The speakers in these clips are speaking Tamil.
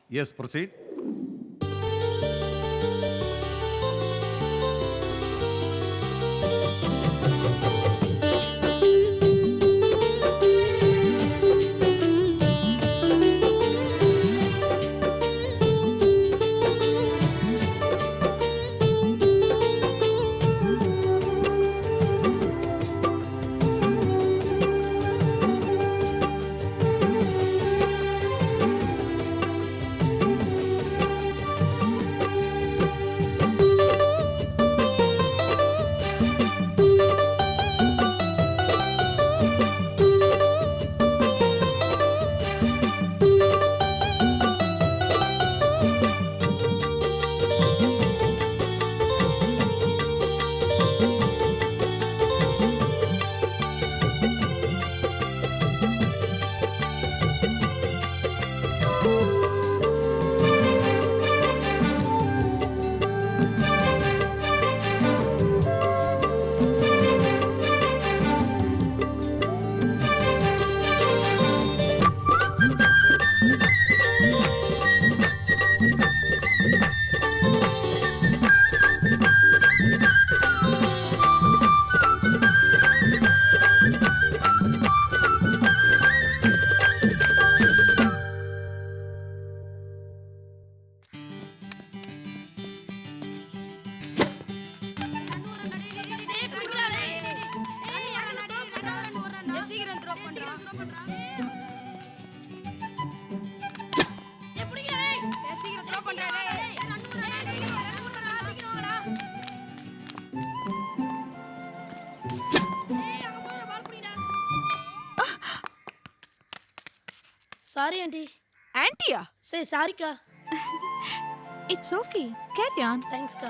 Yes, proceed. Sorry aunty. ஆன்ட்டியா? சரி சாரிக்கா. It's okay, carry on. தேங்க்ஸ்க்கா.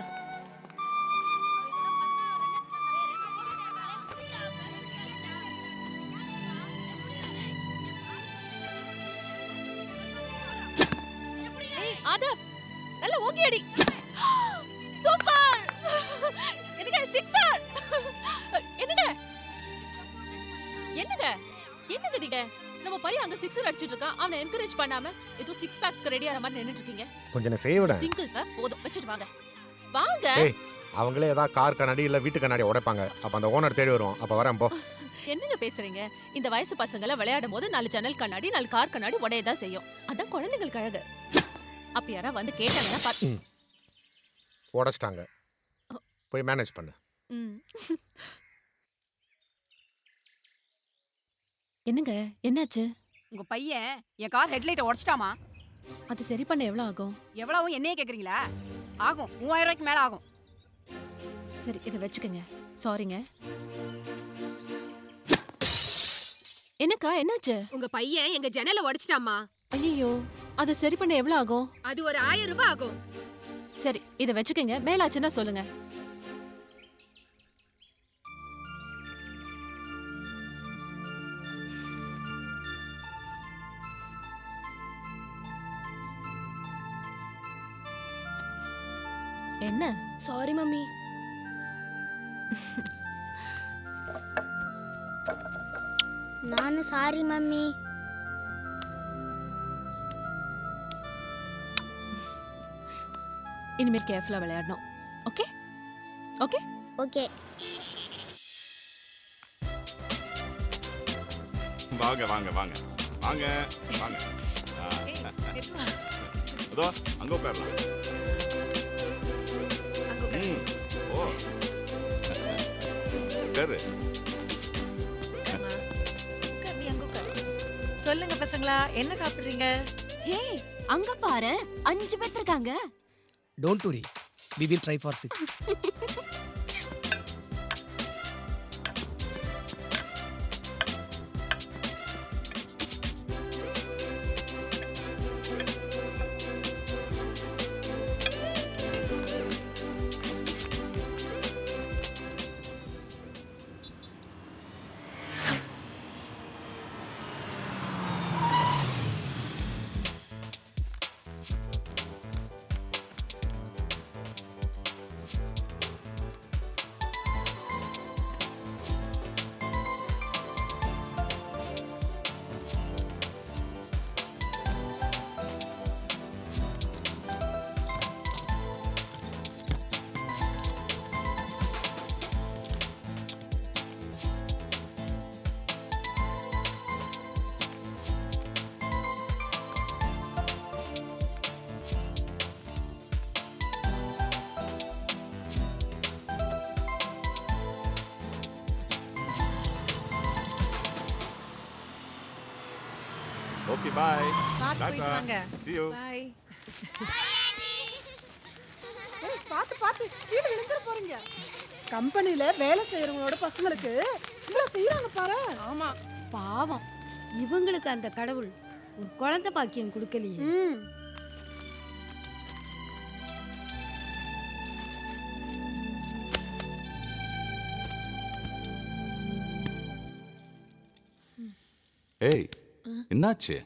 ஆதவ், நல்ல ஓங்கி அடி. சூப்பர். என்னங்க சிக்ஸர். என்னங்க என்னங்க என்னங்க நீங்க நம்ம பையன் அங்க சிக்ஸர் அடிச்சிட்டு இருக்கான், அவனை என்கரேஜ் பண்ணாம ஏதோ சிக்ஸ் பேக்ஸ்க்கு ரெடி ஆற மாதிரி நின்னுட்டு இருக்கீங்க. கொஞ்சம் சேவ் விட. சிங்கிள் பேக் போதும், வச்சிட்டு வாங்க வாங்க. ஏய், அவங்களே ஏதாவது கார் கண்ணாடி இல்ல வீட்டு கண்ணாடி உடைப்பாங்க. அப்ப அந்த ஓனர் தேடி வருவோம். அப்ப வரேன் போ. என்னங்க பேசுறீங்க? இந்த வயசு பசங்கள விளையாடும் போது 4 ஜன்னல் கண்ணாடி 4 கார் கண்ணாடி உடையதான் செய்யும். அதான் குழந்தைங்களுக்கு அழகு. அப்ப யாரா வந்து கேட்டாங்கன்னா பாத்து உடைச்சிட்டாங்க. போய் மேனேஜ் பண்ணு. என்னங்க என்னாச்சு? உங்க பையன் என் கார் ஹெட்லைட்டை உடைச்சிட்டாமா. அது சரி பண்ண எவ்வளவு ஆகும்? எவ்வளவு என்னையே கேக்குறீங்களா? ஆகும் 3000 ரூபாய்க்கு மேல ஆகும். சரி இதை வச்சுக்கோங்க. சாரிங்க. என்னக்கா என்னாச்சு? உங்க பையன் எங்க ஜன்னல உடைச்சிட்டாமா. ஐயோ, அது சரி பண்ண எவ்வளவு ஆகும்? அது ஒரு 1000 ரூபாய் ஆகும். சரி இதை வச்சுக்கோங்க, மேலாச்சுன்னா சொல்லுங்க. என்ன? Sorry mummy. நானும் சாரி மம்மி. இனிமேல் கேர்ஃபுல்லா விளையாடணும். Okay okay okay. வாங்க வாங்க வாங்க வாங்க வாங்க. அதோ அங்க உட்காரலாம். ஓ உட்காரு. சொல்லுங்க பசங்களா, என்ன சாப்பிடுறீங்க? ஹே, அங்க பாரு 5 பேர் இருக்காங்க. Don't worry, we will try for 6. Okay bye. பார்த்து போயிட்டு வாங்க. See you. பாய். பார்த்து கீழே விழுந்துற போறீங்க. கம்பெனில வேலை செய்யறவங்களோட பசங்களுக்கு இவ்வளவு செய்யறாங்க பாரு. ஆமா. பாவம் இவங்களுக்கு அந்த கடவுள் ஒரு குழந்தை பாக்கியம் கொடுக்கலையே. ஏய் என்னாச்சு?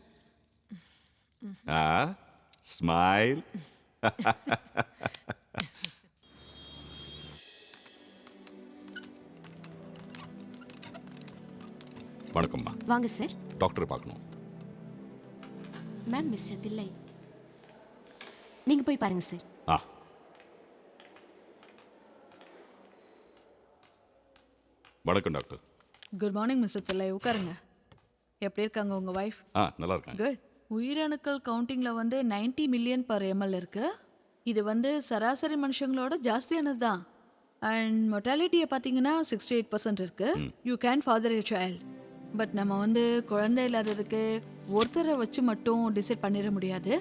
ஸ்மைல். வணக்கம்மா. வாங்க சார். டாக்டர் பார்க்கணும். மேம் மிஸ்டர் தில்லை நீங்க போய் பாருங்க சார். ஆ வணக்கம் டாக்டர். குட் மார்னிங் மிஸ்டர் பிள்ளை, உட்காருங்க. எப்படி இருக்காங்க உங்க வைஃப்? நல்லா இருக்காங்க. குட். உயிரணுக்கள் கவுண்டிங்ல வந்து 90 மில்லியன் பர் எம்எல் இருக்கு. இது வந்து சராசரி மனுஷங்களோட ஜாஸ்தியானது தான். அண்ட் மொட்டாலிட்டியை பார்த்தீங்கன்னா 68% இருக்கு. You can father A child. But நம்ம வந்து குழந்தை இல்லாததுக்கு ஒருத்தரை வச்சு மட்டும் டிசைட் பண்ணிட முடியாது.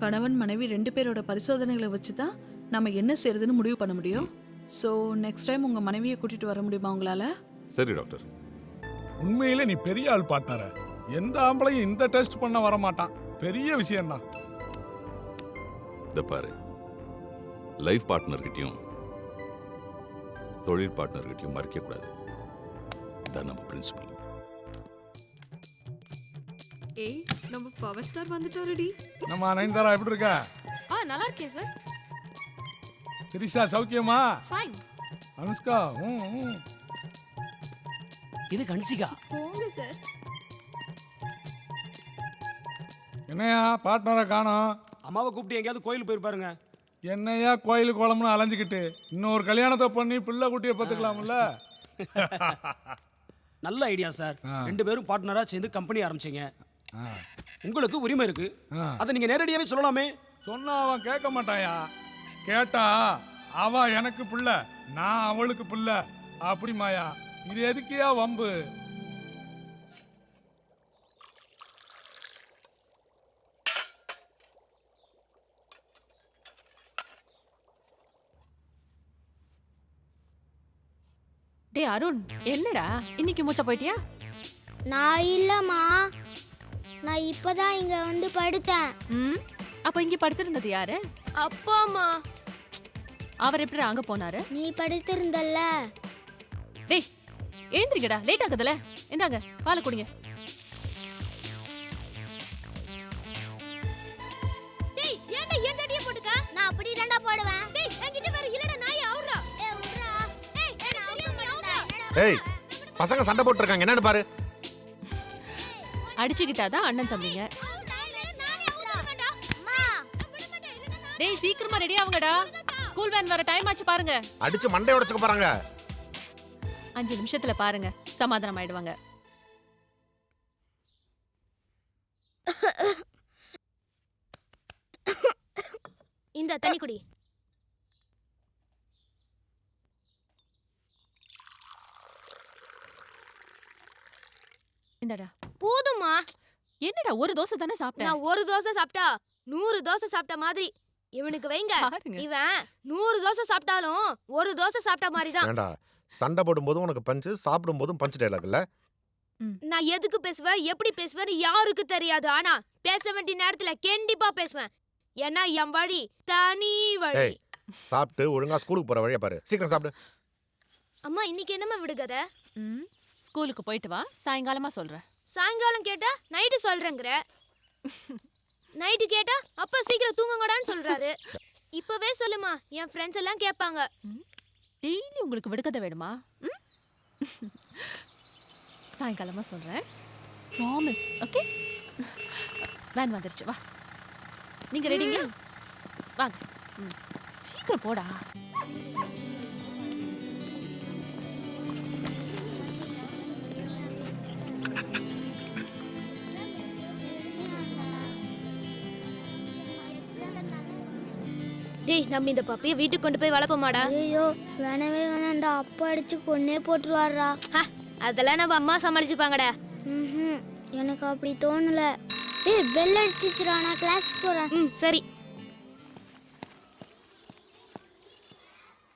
கணவன் மனைவி 2 பேரோட பரிசோதனைகளை வச்சு தான் நம்ம என்ன செய்யறதுன்னு முடிவு பண்ண முடியும். ஸோ நெக்ஸ்ட் டைம் உங்க மனைவியை கூட்டிட்டு வர முடியுமா உங்களால? சரி டாக்டர். உண்மையிலே நீ பெரிய ஆள் பார்ட்னர. எந்த ஆம்பளையும் இந்த டெஸ்ட் பண்ண வர மாட்டான். பெரிய விஷயம் தான். இத பாரு, லைஃப் பார்ட்னர்கிட்டயும் தொழில் பார்ட்னர்கிட்டயும் மறைக்க கூடாது. இதான் நம்ம பிரின்சிபல். ஏய் நம்ம பவர் ஸ்டார் வந்துட்டாருடி. நம்ம நயன்தாரா எப்படி இருக்க? நல்லா இருக்கேன் சார். திரிஷா சௌக்கியமா? ஃபைன். அனுஷ்கா இது கன்சிகா. போங்க சார். என்னையா பார்ட்னரை காணோம்? அம்மாவை கூப்பிட்டு எங்கேயாவது கோயில் போயிருப்பாருங்க. என்னையா கோயில் குளம்னு அலைஞ்சிக்கிட்டு இன்னொரு கல்யாணத்தை பண்ணி பிள்ளை குட்டியை பார்த்துக்கலாம்ல? நல்ல ஐடியா சார். 2 பேரும் பார்ட்னரா சேர்ந்து கம்பெனி ஆரம்பிச்சீங்க. உங்களுக்கு உரிமை இருக்கு. அதை நீங்க நேரடியாவே சொல்லலாமே. சொன்னா அவன் கேட்க மாட்டாயா? கேட்டா அவ எனக்கு பிள்ளை, நான் அவளுக்கு பிள்ளை அப்படிமாயா? இது எதுக்கியா வம்பு? டே அருண், என்னடா இன்னைக்கு மூச்ச போயிட்டியா? நான் இல்லம்மா, நான் இப்பதான் இங்க வந்து படுத்தேன். அப்ப இங்க படுத்திருந்தது யாரு? அப்பாம்மா. அவர் எப்படி அங்க போனாரு? நீ படுத்திருந்தல்ல. டேய் எழுந்திரிக்கடா, லேட் ஆகுதுல. இந்தாங்க பாலை குடிங்க. டேய் ஏன்டா ஏன் தடிய போட்டுக்க? நான் அப்படி தான்டா போடுவேன். டேய் என்கிட்ட வேற இல்லடா, நாய் அவுறா. ஏய் உறா. டேய் நான் அவுறா. ஏய் பசங்க சண்டை போட்டு இருக்காங்க, என்னன்னு பாரு. அடிச்சுக்கிட்டாதான் அண்ணன் தம்பிங்க. டேய் சீக்கிரமா ரெடி ஆவுங்கடா, ஸ்கூல் வேன் வர டைம் ஆச்சு பாருங்க. அடிச்சு மண்டை உடைச்சுக்க போறாங்க. 5 நிமிஷத்துல பாருங்க சமாதானம் ஆயிடுவாங்க. இந்த தண்ணி குடி. இந்தடா. போதுமா? என்னடா ஒரு தோசை தானே சாப்பிட்டேன். நான் ஒரு தோசை சாப்பிட்டா 100 தோசை சாப்பிட்ட மாதிரி. இவனுக்கு வைங்க, பாருங்க. இவன் 100 தோசை சாப்பிட்டாலும் ஒரு தோசை சாப்பிட்ட மாதிரி தான். ஏண்டா சண்டை போடும்போதும் உனக்கு பஞ்சு, சாப்பிடும் போதும் பஞ்சு டைலாக் இல்ல? நான் எதுக்கு பேசுவேன், எப்படி பேசுவேன்னு யாருக்கு தெரியாது. ஆனா பேச வேண்டிய நேரத்துல கண்டிப்பா பேசுவேன். ஏன்னா என் வழி தனி வழி. ஏய் சாப்பிட்டு ஒழுங்கா ஸ்கூலுக்கு போற வழியா பாரு. சீக்கிரம் சாப்பிடு. அம்மா இன்னைக்கு என்னம்மா விடுகதை? ஸ்கூலுக்கு போயிட்டு வா, சாயங்காலமா சொல்றேன். சாயங்காலம் கேட்டா நைட்டு சொல்றேங்கிற. நைட்டு கேட்டா அப்பா சீக்கிரம் தூங்குங்கடான்னு சொல்றாரு. இப்பவே சொல்லுமா, என் ஃப்ரெண்ட்ஸ் எல்லாம் கேட்பாங்க. டெய்லி உங்களுக்கு விடுக்கதை வேணுமா? சாயங்காலமா சொல்றேன், ப்ராமிஸ். ஓகே, வேன் வந்துருச்சு, வா. நீங்க ரெடிங்களா? வாங்க. சீக்கிரம் போடா. டேய் நம்ம இந்த பப்பியை வீட்டுக்கு கொண்டு போய் வளர்ப்போமாடா? ஐயோ வேணவே வேணாண்டா, அப்பா அடிச்சு கொன்னே போட்டுருவாரா. அதெல்லாம் நம்ம அம்மா சமாளிச்சுப்பாங்கடா. எனக்கு அப்படி தோணல. ஏய் பெல் அடிச்சிச்சுடா, நான் கிளாஸ்க்கு போறேன். ம் சரி.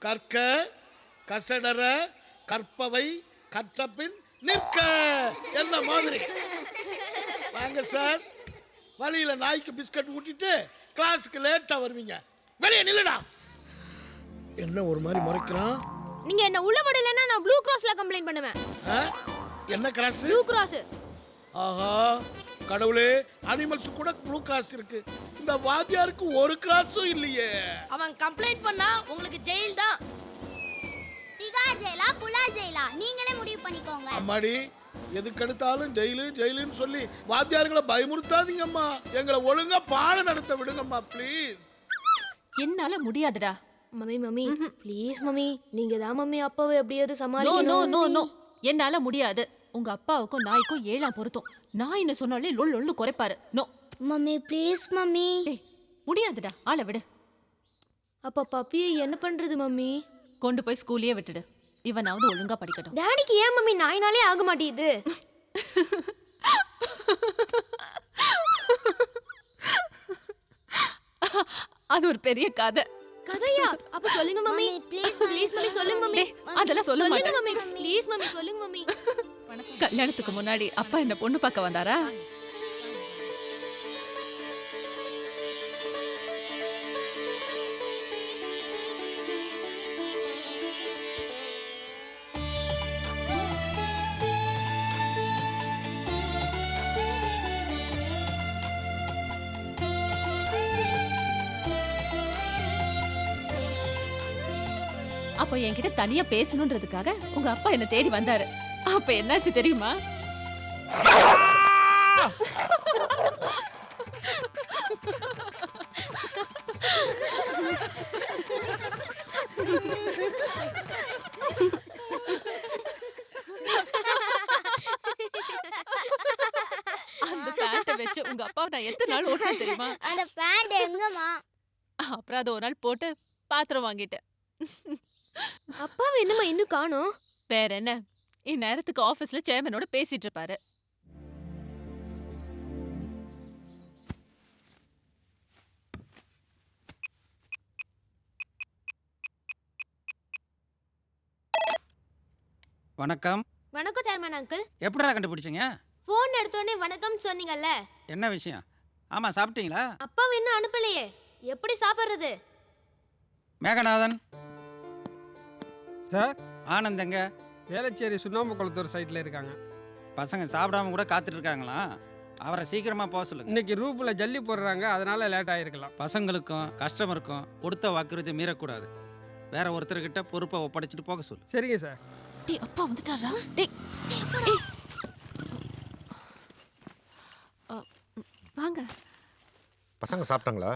கற்க கசடர கற்பவை கற்றபின் நிற்க என்ன மாதிரி. வாங்க சார், வழியில நாய்க்கு பிஸ்கட் ஊட்டிட்டு கிளாஸுக்கு லேட்டா வருவீங்க. வெளியே நில்லுடா. என்ன ஒரு மாதிரி முறைக்கிறான்? நீங்க என்ன உள்ள விடலன்னா நான் ப்ளூ கிராஸ்ல கம்ப்ளைண்ட் பண்ணுவேன். என்ன கிராஸ்? Blue cross. ஆஹா கடவுளே, அனிமல்ஸ் கூட ப்ளூ கிராஸ் இருக்கு, இந்த வாத்தியாருக்கு ஒரு கிராஸும் இல்லையே. அவன் கம்ப்ளைண்ட் பண்ணா உங்களுக்கு ஜெயில் தான். திகா ஜெயிலா புலா ஜெயிலா நீங்களே முடிவு பண்ணிக்கோங்க. அம்மாடி, எதுக்கெடுத்தாலும் ஜெயிலு ஜெயிலுன்னு சொல்லி வாத்தியார்களை பயமுறுத்தாதீங்கம்மா. எங்களை ஒழுங்கா பாடம் நடத்த விடுங்கம்மா ப்ளீஸ். என்னால முடியாதுடா. மம்மி ப்ளீஸ் மம்மி, நீங்க தான் மம்மி அப்பாவை எப்படியாவது நோ சமாளிக்கணும். நோ நோ நோ, என்னால முடியாது. உங்க அப்பாவுக்கும் நாய்க்கும் 7ஆம் பொருத்தம். நாய் என்ன சொன்னாலே லொல்லு குறைப்பாரு. No mummy please mummy. முடியாதுடா, ஆளை விடு. அப்ப பப்பியை என்ன பண்றது மம்மி? கொண்டு போய் ஸ்கூல்லயே விட்டுடு. இவனாவது ஒழுங்கா படிக்கட்டும். டாடிக்கு ஏன் மம்மி நாயினாலே ஆக மாட்டேங்குது? அது ஒரு பெரிய கதை. கதையா? அப்ப சொல்லுங்க மம்மி. ப்ளீஸ் ப்ளீஸ் மம்மி சொல்லுங்க மம்மி. அதெல்லாம் சொல்ல சொல்லுங்க மாட்டேன். மம்மி. ப்ளீஸ் மம்மி சொல்லுங்க மம்மி. கல்யாணத்துக்கு முன்னாடி அப்பா என்ன பொண்ணு பார்க்க வந்தாரா? அப்போ என்கிட்ட தனியா பேசணுன்றதுக்காக உங்க அப்பா என்ன தேடி வந்தாரு. அப்ப என்னாச்சு தெரியுமா? அந்த பேண்ட வச்சு உங்க அப்பாவை நான் எத்தனை நாள் ஓட்டுறேன் தெரியுமா? அந்த பேண்ட் எங்கம்மா? அப்புறம் அதை ஒரு நாள் போட்டு பாத்திரம் வாங்கிட்டேன். அப்பாவை என்னம்மா இன்னும் காணோம்? வேற என்ன, இந்நேரத்துக்கு ஆபீஸ்ல சேர்மனோட பேசிட்டு இருப்பாரு. வணக்கம். வணக்கம் சேர்மன் அங்கிள். எப்படிடா கண்டுபிடிச்சீங்க? போன் எடுத்தோடனே வணக்கம் சொன்னீங்கல்ல. என்ன விஷயம்? ஆமா, சாப்பிட்டீங்களா? அப்பாவை இன்னும் அனுப்பலையே, எப்படி சாப்பிடுறது? மேகநாதன் சார். ஆனந்த் எங்க? வேளச்சேரி சுண்ணாம்பு குளத்தூர் சைட்டில் இருக்காங்க. பசங்க சாப்பிடாம கூட காத்துட்டு இருக்காங்களா? அவரை சீக்கிரமா போக சொல்லுங்க. இன்னைக்கு ரூப்ல ஜல்லி போடுறாங்க, அதனால லேட் ஆயிருக்கலாம். பசங்களுக்கும் கஸ்டமருக்கும் கொடுத்த வாக்குறுதி மீறக்கூடாது. வேற ஒருத்தர்கிட்ட பொறுப்பை ஒப்படைச்சிட்டு போக சொல்லு. சரிங்க சார். டேய் அப்பா வந்துட்டாரா? டேய் வாங்க. பசங்க சாப்பிட்டாங்களா?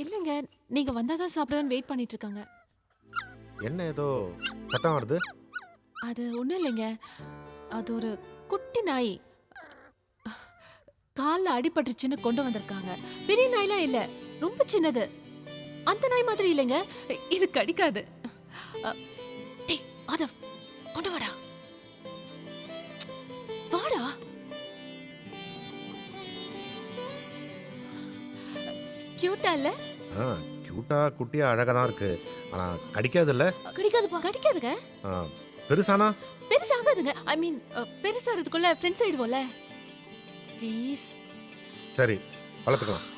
இல்லைங்க, நீங்க வந்தாதான் சாப்பிடுவேன்னு வெயிட் பண்ணிட்டு இருக்காங்க. என்ன ஏதோ சத்தம் வருது? அது ஒன்றும் இல்லைங்க, அது ஒரு குட்டி நாய். காலில் அடிபட்டுருச்சுன்னு கொண்டு வந்திருக்காங்க. பெரிய நாய்லாம் இல்லை, ரொம்ப சின்னது. அந்த நாய் மாதிரி இல்லைங்க, இது கடிக்காது. அத கொண்டு வாடா. வாடா. கியூட்டா இல்ல? கியூட்டா குட்டியா அழகா தான் இருக்கு. ஆனா கடிக்காது இல்ல? கடிக்காதுப்பா. கடிக்காதுங்க. பெருசானா? பெருசாகாதுங்க. ஐ மீன் பெருசாகிறதுக்குள்ள ஃப்ரெண்ட்ஸ் ஆயிடுவோம்ல. ப்ளீஸ். சரி, வளர்த்துக்கலாம்.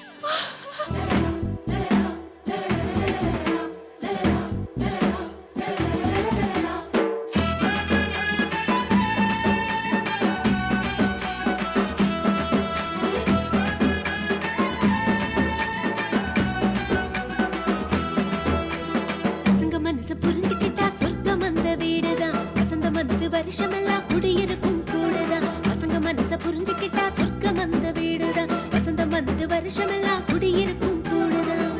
புரிஞ்சுக்கிட்டா சொர்க்கம் அந்த வீடுதான். வசந்தம் வந்து வருஷமெல்லாம் குடியிருக்கும் கூடுதான். பசங்க மனச புரிஞ்சுக்கிட்டா சொர்க்கம் அந்த வீடுதான். வசந்தம் வந்து வருஷமெல்லாம் குடியிருக்கும் கூடுதான்.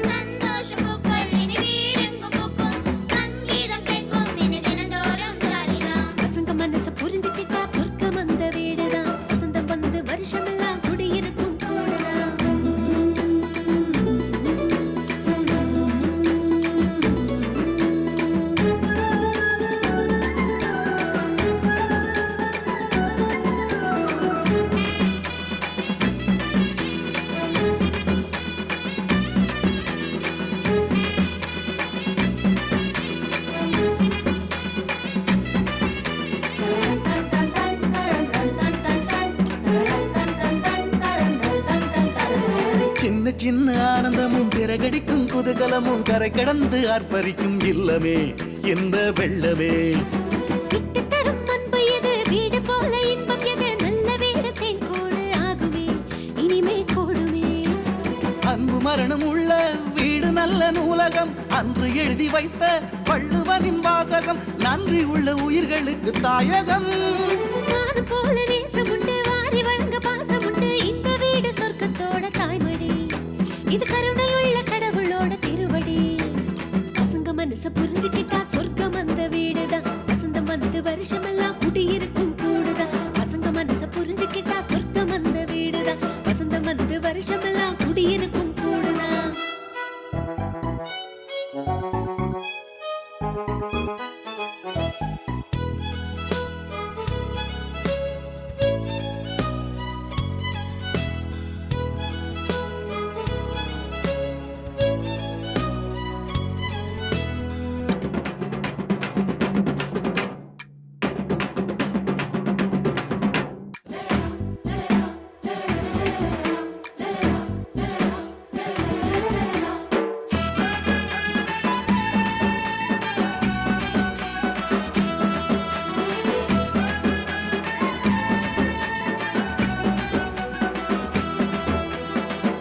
பசங்க மனச புரிஞ்சுக்கிட்டா சொர்க்கம் அந்த வீடுதான். வசந்தம் வந்து வருஷமெல்லாம் குடியிருக்கும் கூடுதான். சின்ன சின்ன ஆனந்தமும் சிறகடிக்கும் குதூகலமும் கரை கடந்து ஆர்ப்பரிக்கும் இல்லமே இந்த வெள்ளமே. விட்டு தரும் அன்பு எது, வீடு போல இன்பம் எது, நல்ல வீடு தேன்கூடு ஆகுமே இனிமே கூடுமே. அன்பு மரணம் உள்ள வீடு நல்ல நூலகம், அன்று எழுதி வைத்த வள்ளுவனின் வாசகம், நன்றி உள்ள உயிர்களுக்கு தாயகம். வானம் போல நேசம் உண்டு, வாரி வழங்க பாசம் உண்டு, இந்த வீடு சொர்க்கத்தோட தாய்மடி, இது கருணையுள்ள கடவுளோட திருவடி. பசங்க மனச புரிஞ்சுக்கிட்டா சொர்க்கம் அந்த வீடுதான், வசந்தம் வந்து வருஷமெல்லாம் குடியிருக்கும் கூடுதான். பசங்க மனச புரிஞ்சுக்கிட்டா சொர்க்கம் அந்த வீடுதான், வசந்தம் வந்து வருஷமெல்லாம் குடியிருக்கும் கூடுதான்.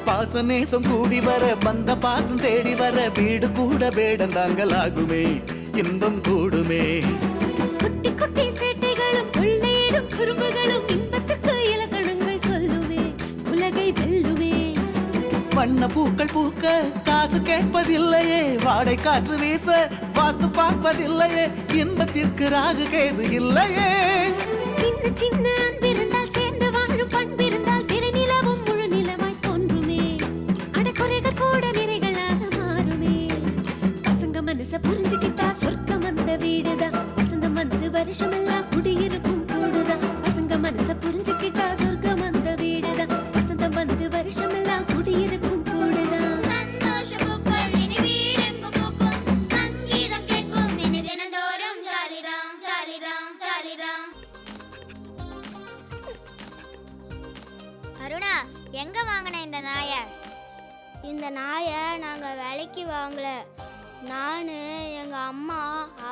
பாசநேசம் கூடி வர, பந்த பாசம் தேடி வர, வீடு கூட வேடந்தாங்கலாகுமே இன்பம் கூடுமே. குட்டி குட்டி சேட்டைகளும் கொள்ளையிடும் குறும்புகளும் இன்பத்துக்கு இலக்கணங்கள் சொல்லுமே, உலகை வெல்லுமே. வண்ண பூக்கள் பூக்க காசு கேட்பதில்லையே, வாடை காற்று வீச வாஸ்து பார்ப்பதில்லையே, இன்பத்திற்கு ராகு கேது இல்லையே. சின்ன சின்ன அன்பிருந்தால் சேர்ந்து வாழும் பண்பிருந்தால் பிற நிலவும் முழு நிலமாய் தோன்றுமே, அடக்குறைகள் கூட நிறைகளாக மாறுமே. பசங்க மனச புரிஞ்சுக்கிட்டா சொர்க்கம் அந்த வீடுதான், வசந்தம் வந்து வருஷமெல்லாம் குடியிருக்கும் கூடுதான். பசங்க மனச புரிஞ்சுக்கிட்டா சொர்க்கம் அந்த வீடுதான், வசந்தம் வந்து வருஷமெல்லாம் குடியிருக்கும் கூடுதான். சந்தோஷ பூக்கள் இனி வீடெங்கும் பூக்கும், சங்கீதம் கேட்கும் இனி தினந்தோறும் ஜாலிராம் ஜாலிராம் ஜாலிராம். அருணா, எங்க வாங்கின இந்த நாயை? இந்த நாயை நாங்கள் விலைக்கு வாங்கல. நான் எங்கள் அம்மா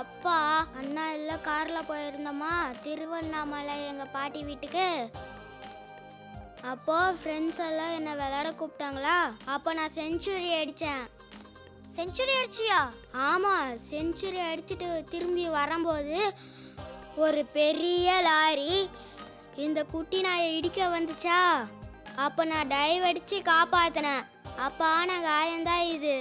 அப்பா அண்ணா எல்லாம் காரில் போயிருந்தோமா திருவண்ணாமலை எங்கள் பாட்டி வீட்டுக்கு. அப்போது ஃப்ரெண்ட்ஸ் எல்லாம் என்னை விளையாட கூப்பிட்டாங்களா, அப்போ நான் செஞ்சுரி அடித்தேன். செஞ்சுரி அடிச்சியா? ஆமாம், செஞ்சுரி அடிச்சுட்டு திரும்பி வரும்போது ஒரு பெரிய லாரி இந்த குட்டி நாயை இடிக்க வந்துச்சா. அப்போ நான் டைவ் அடித்து காப்பாற்றினேன். அப்போ ஆன காயந்தான் இது.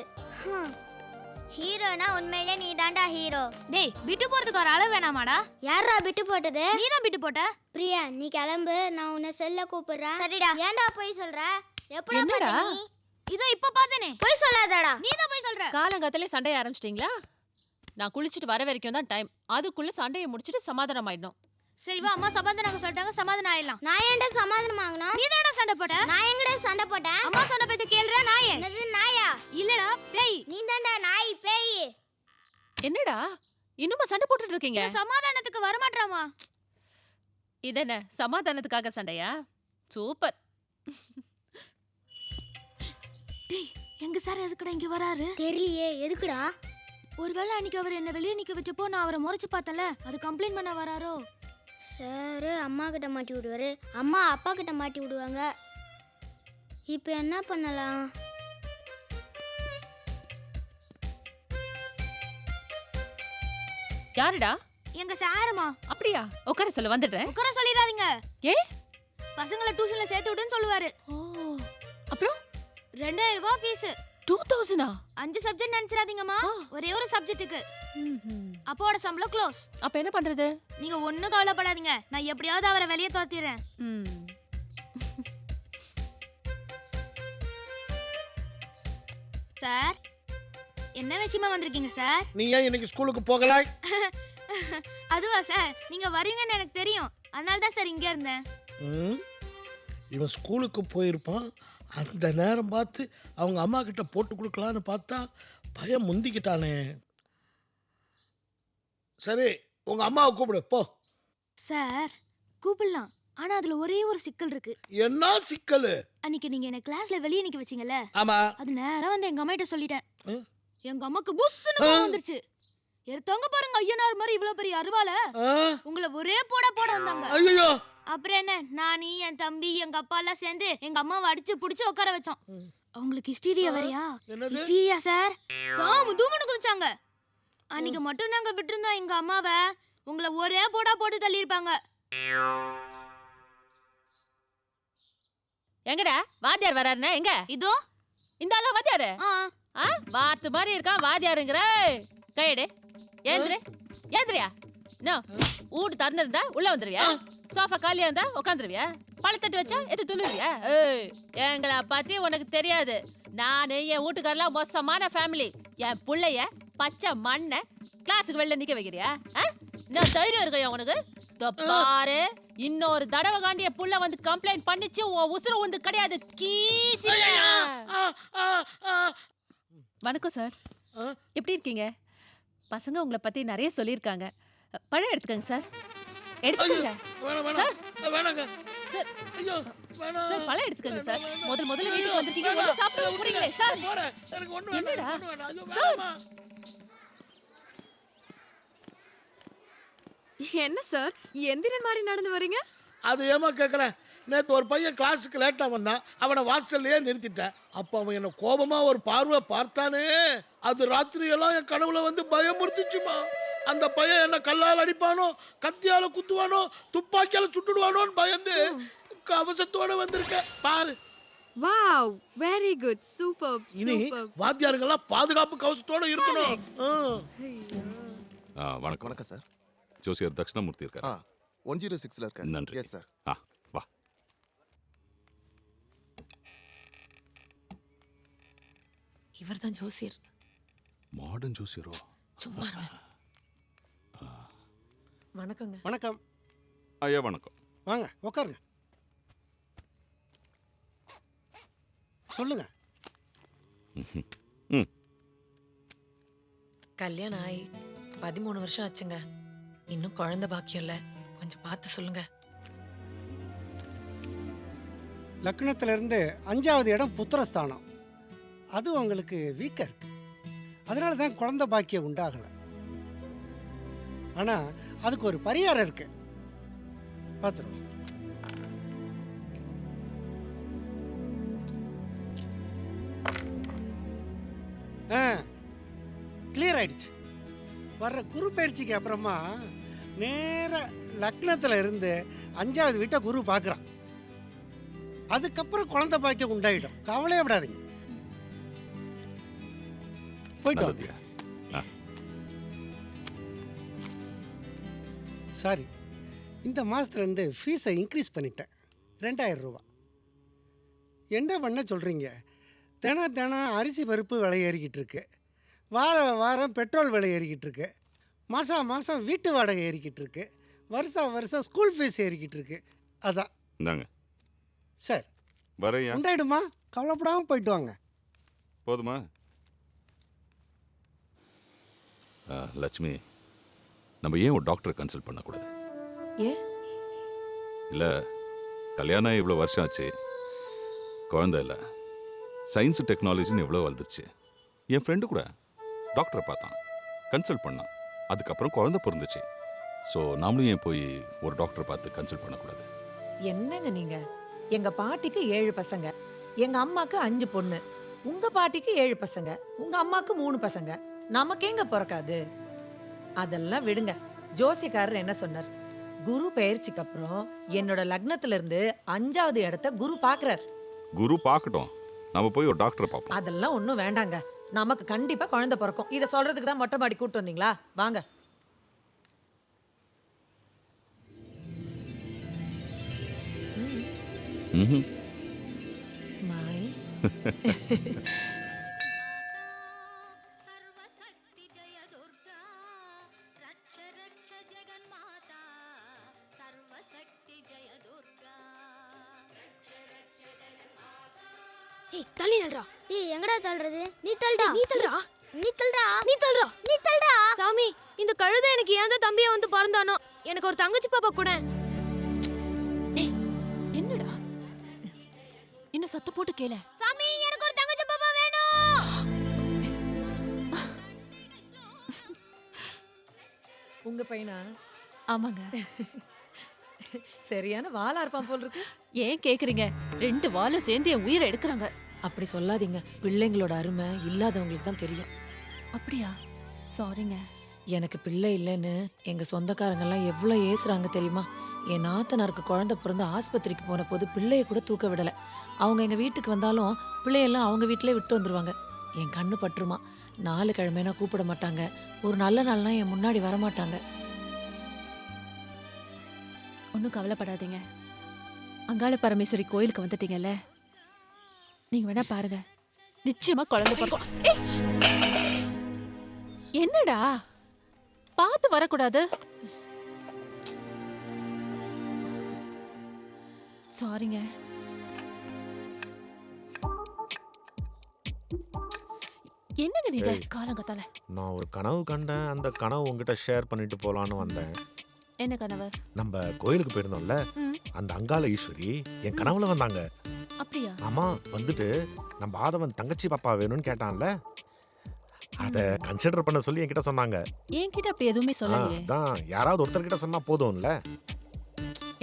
ஹீரோனா உண்மையிலே நீ தாண்டா ஹீரோ. டேய், விட்டு போறதுக்கு ஒரு அளவு வேணாமாடா? யாரா விட்டு போட்டது? நீ தான் விட்டு போட்ட. பிரியா, நீ கிளம்பு, நான் உன்னை செல்ல கூப்பிடுறேன். சரிடா. ஏன்டா போய் சொல்ற? எப்படா என்னடா? பார்த்த நீ? இதோ இப்ப பார்த்தனே. போய் சொல்லாதடா. நீ தான் போய் சொல்ற. காலங்காத்தாலே சண்டைய ஆரம்பிச்சிட்டீங்களா? நான் குளிச்சுட்டு வர வரைக்கும் தான் டைம். அதுக்குள்ள சண்டையை முடிச்சிட்டு சமாதானம் ஆயிடணும். சரி வா, அம்மா சமாதானம் சொல்லிட்டாங்க, சமாதானம் ஆயிடலாம். நான் ஏன்டா சமாதானம் ஆகணும்? நீ தான்டா சண்டை போட்ட. நான் எங்கடா சண்டை போட்டேன்? அம்மா சொன்ன பேச்ச கேளுடா நாயே. என்னது நாயா? இல்லடா பேய். நீ தான்டா நாய் பேய். என்னடா இன்னுமா சண்டை போட்டுட்டு இருக்கீங்க? சமாதானத்துக்கு வர மாட்டறாமா? இதென்ன சமாதானத்துக்காக சண்டையா? சூப்பர். டேய், எங்க சார் எதுக்குடா இங்க வராரு? தெரியலையே, எதுக்குடா? ஒருவேளை அன்னைக்கு அவர் என்ன வெளியே நிக்க வச்சப்போ நான் அவரை முறைச்சு பார்த்தல, அது கம்ப்ளைண்ட் பண்ண வராரோ? சார் அம்மா கிட்ட மாட்டி விடுவாரு, அம்மா அப்பா கிட்ட மாட்டி விடுவாங்க. இப்போ என்ன பண்ணலாம்? யாருடா? எங்க சாருமா. அப்படியா? உட்கார சொல்ல வந்துடுறேன். உட்கார சொல்லிடாதீங்க. ஏ, பசங்களை டியூஷன்ல சேர்த்து விடுன்னு சொல்லுவாரு. அப்புறம் 2000 ரூபாய் ஃபீஸ். 2000? 5 சப்ஜெக்ட் நினைச்சிராதீங்கம்மா, ஒரே ஒரு சப்ஜெக்ட்டுக்கு. அப்போட சம்பளம் க்ளோஸ். அப்ப என்ன பண்றது? நீங்க ஒண்ணும் கவலைப்படாதீங்க, நான் எப்படியாவது அவரை வெளியே துரத்திடுறேன். சார், என்ன விஷயமா வந்திருக்கீங்க சார்? நீ ஏன் இன்னைக்கு ஸ்கூலுக்கு போகல? அதுவா சார், நீங்க வருவீங்கன்னு எனக்கு தெரியும், அதனால தான் சார் இங்க இருந்தேன். இவன் ஸ்கூலுக்கு போயிருப்பான், அந்த நேரம் பார்த்து அவங்க அம்மா கிட்ட போட்டு கொடுக்கலான்னு பார்த்தா பையன் முந்திக்கிட்டானே. சரி, உங்க அம்மாவை கூப்பிடு போ. சார் கூப்பிடலாம், ஆனா அதுல ஒரே ஒரு சிக்கல் இருக்கு. என்ன சிக்கல்? அன்னைக்கு நீங்க என்ன கிளாஸ்ல வெளிய நிக்க வச்சீங்கல்ல, ஆமா. அது நேரா வந்து எங்க அம்மா கிட்ட சொல்லிட்டேன். எங்க அம்மாக்கு புஸ்ஸுன்னு கோவம் வந்துருச்சு. எடுத்தவங்க பாருங்க ஐயனார் மாதிரி இவ்வளவு பெரிய அருவால உங்களை ஒரே போட வந்தாங்க. ஐயோ! அப்புறம் என்ன, நானி என் தம்பி எங்க அப்பா எல்லாம் சேர்ந்து எங்க அம்மாவை அடிச்சு புடிச்சு உட்கார வச்சோம். அவங்களுக்கு ஹிஸ்டீரியா வரையா? ஹிஸ்டீரியா சார் தாமு தூமுன்னு குதிச்சாங்க. அன்னைக்கு மட்டும் நாங்க விட்டுருந்தோம் எங்க அம்மாவை, உங்களை ஒரே போட்டு தள்ளியிருப்பாங்க. எங்கடா வாத்தியார் வராருன்னா? எங்க இதோ இந்த ஆளா வாத்தியாரு? வாத்து மாதிரி இருக்கான் வாத்தியாருங்கிற. கையடு, ஏந்திரியா? நோ, வீடு திறந்திருந்தா உள்ள வந்துருவியா? சோஃபா காலியா இருந்தா உட்காந்துருவியா? பழத்தட்டு வச்சா எது துணுவியா? எங்களை பத்தி உனக்கு தெரியாது. நானு என் வீட்டுக்காரெல்லாம் மோசமான ஃபேமிலி. என் பிள்ளைய பச்சை மண்ணை கிளாஸுக்கு வெளில நிக்க வைக்கிறியா? நான் தைரியம் இருக்கையா உனக்கு? பாரு, இன்னொரு தடவை காண்டிய புள்ள வந்து கம்ப்ளைண்ட் பண்ணிச்சு உன் உசுறு வந்து கிடையாது. வணக்கம் சார், எப்படி இருக்கீங்க? பசங்க உங்களை பத்தி நிறைய சொல்லியிருக்காங்க. பழம் எடுத்துக்கங்க சார். எடுத்துக்கங்க சார். சார் பழம் எடுத்துக்கங்க சார். முதல்ல வீட்டுக்கு வந்திருக்கீங்க, ஒண்ணு சாப்பிட போறீங்களே சார். என்னடா சார்? என்ன சார் எந்திரன் மாதிரி நடந்து வரீங்க? அது ஏமா கேட்குறேன்? நேற்று ஒரு பையன் கிளாஸுக்கு லேட்டாக வந்தான், அவனை வாசல்லையே நிறுத்திட்டேன். அப்போ அவன் என்னை கோபமாக ஒரு பார்வை பார்த்தானே, அது ராத்திரியெல்லாம் என் கனவுல வந்து பயமுறுத்துச்சுமா. அந்த பையன் என்ன கல்லால் அடிப்பானோ, கத்தியால் குத்துவானோ, துப்பாக்கியால் சுட்டுடுவானோன்னு பயந்து கவசத்தோட வந்திருக்கேன் பாரு. Wow, very good, super. இனி வாத்தியாருங்கெல்லாம் பாதுகாப்பு கவசத்தோட இருக்கணும். வணக்கம். வணக்கம் சார். ஜோசியர் தட்சிணாமூர்த்தி இருக்காரு. 106ல இருக்காரு. நன்றி. Yes sir. வா. இவர்தான் ஜோசியர். மாடர்ன் ஜோசியரோ? சும்மா வணக்கங்க. வணக்கம் ஐயா. வணக்கம். வாங்க உட்காருங்க. சொல்லுங்க. கல்யாணம் ஆகி 13 வருஷம் ஆச்சுங்க. இன்னும் குழந்தை பாக்கியம் இல்ல. கொஞ்சம் பார்த்து சொல்லுங்க. லக்னத்துல இருந்து 5வது இடம் புத்திரஸ்தானம். அது உங்களுக்கு வீக்கா இருக்கு. அதனால தான் குழந்தை பாக்கியம் உண்டாகல. ஆனா அதுக்கு ஒரு பரிகாரம் இருக்கு, பார்த்துருவோம். கிளியர் ஆயிடுச்சு. வர்ற குரு பயிற்சிக்கு அப்புறமா நேர லக்னத்துல இருந்து 5வது வீட்டை குரு பார்க்குறான். அதுக்கப்புறம் குழந்தை பாக்கியம் உண்டாயிடும். கவலையே விடாதீங்க. போயிட்டு வாங்க. சாரி, இந்த மாதத்துலேருந்து ஃபீஸை இன்க்ரீஸ் பண்ணிட்டேன். 2000 ரூபா. என்ன பண்ண சொல்கிறீங்க? தினம் அரிசி பருப்பு விலை ஏறிக்கிட்டு இருக்கு. வாரம் பெட்ரோல் விலை ஏறிக்கிட்டு இருக்கு. மாதம் வீட்டு வாடகை ஏறிக்கிட்டு இருக்கு. வருஷம் ஸ்கூல் ஃபீஸ் ஏறிக்கிட்டு இருக்கு. அதான் இந்தாங்க சார். வரையா? உண்டாயிடுமா, கவலைப்படாமல் போயிட்டு வாங்க. போதுமா? லட்சுமி, நம்ம ஏன் ஒரு டாக்டரை கன்சல்ட் பண்ணக்கூடாது? ஏன்? இல்லை, கல்யாணம் இவ்வளோ வருஷம் ஆச்சு, குழந்தை இல்லை, சயின்ஸு டெக்னாலஜின்னு எவ்வளோ வளர்ந்துருச்சு. என் ஃப்ரெண்டு கூட டாக்டரை பார்த்தான், கன்சல்ட் பண்ணான், அதுக்கப்புறம் குழந்தை பிறந்துச்சு. ஸோ நாமளும் ஏன் போய் ஒரு டாக்டரை பார்த்து கன்சல்ட் பண்ணக்கூடாது? என்னங்க நீங்க? எங்க பாட்டிக்கு 7 பசங்க, எங்க அம்மாக்கு 5 பொண்ணு. உங்க பாட்டிக்கு 7 பசங்க, உங்க அம்மாக்கு 3 பசங்க. நமக்கு எங்க பிறக்காது? அதெல்லாம் விடுங்க. ஜோசியக்காரர் என்ன சொன்னார்? குரு பெயர்ச்சிக்கு அப்புறம் என்னோட லக்னத்துல இருந்து 5வது இடத்த குரு பாக்குறார். குரு பார்க்கட்டும், நம்ம போய் ஒரு டாக்டரை பார்ப்போம். அதெல்லாம் ஒன்றும் வேண்டாங்க. நமக்கு கண்டிப்பா குழந்தை பிறக்கும். இதை சொல்றதுக்கு தான் மொட்டை மாடி கூட்டு வந்தீங்களா? வாங்க. ஸ்மைல். ஏய் தள்ளி நில்றா. ஏய் எங்கடா தள்ளுறது? நீ தள்ளுடா. நீ தள்ளுடா. நீ தள்ளுடா. நீ தள்ளுடா. நீ தள்ளுடா. சாமி, இந்த கழுதை எனக்கு ஏன் தான் தம்பியா வந்து பிறந்தானோ? எனக்கு ஒரு தங்கச்சி பாப்பா கூட. ஏய் என்ன சத்தம் போட்டு கேள. சாமி எனக்கு ஒரு தங்கச்சி பாப்பா வேணும். உங்க பையனா? ஆமாங்க. சரியான வாளா இருப்பான் போல் இருக்கு. ஏன் கேக்குறீங்க? 2 வாலும் சேர்ந்து என் உயிரை எடுக்கறாங்க. அப்படி சொல்லாதீங்க. பிள்ளைங்களோட அருமை இல்லாதவங்களுக்கு தான் தெரியும். அப்படியா? சாரிங்க. எனக்கு பிள்ளை இல்லைன்னு எங்க சொந்தக்காரங்கெல்லாம் எவ்வளோ ஏசுறாங்க தெரியுமா? என் நாத்தனாருக்கு குழந்தை பிறந்து ஆஸ்பத்திரிக்கு போன போது பிள்ளைய கூட தூக்க விடலை. அவங்க எங்கள் வீட்டுக்கு வந்தாலும் பிள்ளையெல்லாம் அவங்க வீட்டிலே விட்டு வந்துருவாங்க. என் கண்ணு பற்றுமா. 4 கிழமைனா கூப்பிட மாட்டாங்க. ஒரு நல்ல நாள்னா என் முன்னாடி வரமாட்டாங்க. ஒன்றும் கவலைப்படாதீங்க. அங்காள பரமேஸ்வரி கோயிலுக்கு வந்துட்டீங்கல்ல, நீங்க வேணா பாருங்க, நிச்சயமா குழந்தை பிறக்கும். என்னடா பார்த்து வரக்கூடாது? சாரிங்க. என்னங்க நீங்க காலங்கத்தால? நான் ஒரு கனவு கண்டேன். அந்த கனவு உங்ககிட்ட ஷேர் பண்ணிட்டு போலான்னு வந்தேன். என்ன கனவு? நம்ம கோயிலுக்கு போயிருந்தோம்ல, அந்த அங்காள ஈஸ்வரி என் கனவுல வந்தாங்க. அப்படியா? ஆமா, வந்துட்டு நம்ம ஆதவன் தங்கச்சி பாப்பா வேணும்னு கேட்டான்ல, அத கன்சிடர் பண்ண சொல்லி என்கிட்ட சொன்னாங்க. என்கிட்ட அப்படி எதுவுமே சொல்லலையே. அதான் யாராவது ஒருத்தர் கிட்ட சொன்னா போதும்ல.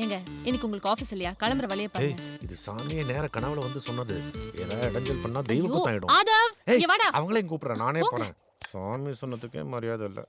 ஏங்க இன்னைக்கு உங்களுக்கு ஆபீஸ் இல்லையா? கிளம்புற வழியை பாருங்க. இது சாமியே நேர கனவுல வந்து சொன்னது. ஏதாவது இடைஞ்சல் பண்ணா தெய்வ குத்தம் ஆயிடும். ஆதவ் இங்க வாடா. அவங்களையும் கூப்பிடுறேன், நானே போறேன். சாமி சொன்னதுக்கே மரியாதை இல்ல.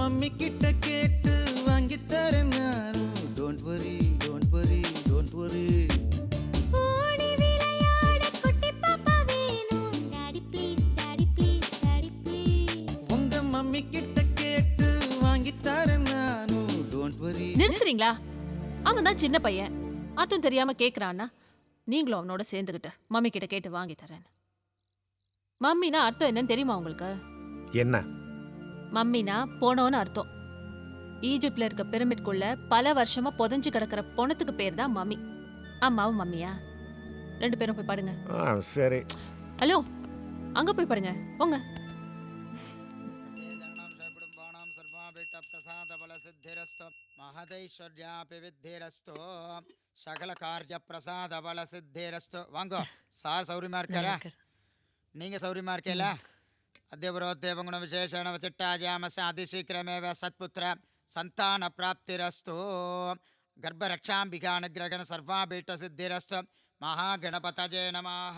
மம்மி கிட்ட கேட்டு வாங்கி தரேன் நானும். Don't worry don't worry don't worry. ஓடி விளையாட குட்டி பாப்பா வேணும். Daddy please daddy please daddy please. உங்க மம்மி கிட்ட கேட்டு வாங்கி தரேன் நானும். Don't worry. நிறுத்துறீங்களா? அவன் தான் சின்ன பையன், அர்த்தம் தெரியாம கேக்குறான்னா நீங்களும் அவனோட சேர்ந்துக்கிட்டு மம்மி கிட்ட கேட்டு வாங்கி தரேன். மம்மினா அர்த்தம் என்னன்னு தெரியுமா உங்களுக்கு? என்ன? மம்மினா போனோன்னு அர்த்தம். ஈஜிப்ட்ல இருக்க பிரமிட்குள்ள பல வருஷமா புதைஞ்சு கிடக்கிற பொணத்துக்கு பேர் தான் மம்மி. அம்மாவும் மம்மியா? 2 பேரும் போய் பாடுங்க. சரி. ஹலோ, அங்க போய் பாடுங்க போங்க. மகதைஸ்வர்யாபி வித்திரஸ்து சகல காரிய பிரசாத பல சித்திரஸ்து. வாங்கோ சார் சௌரியமா இருக்காரா? நீங்க சௌரியமா இருக்கல? அத்தியபுரோத்தேவகுண விசேஷண வச்சிட்டாஜாமச அதிசீக்கிரமேவ சத்புத்திர சந்தான பிராப்திரஸ்து. கர்ப்பரக்ஷாம்பிகானுகிரகண சர்வாபீட்ட சித்திரஸ்து. மகாகணபதஜே நமஹ.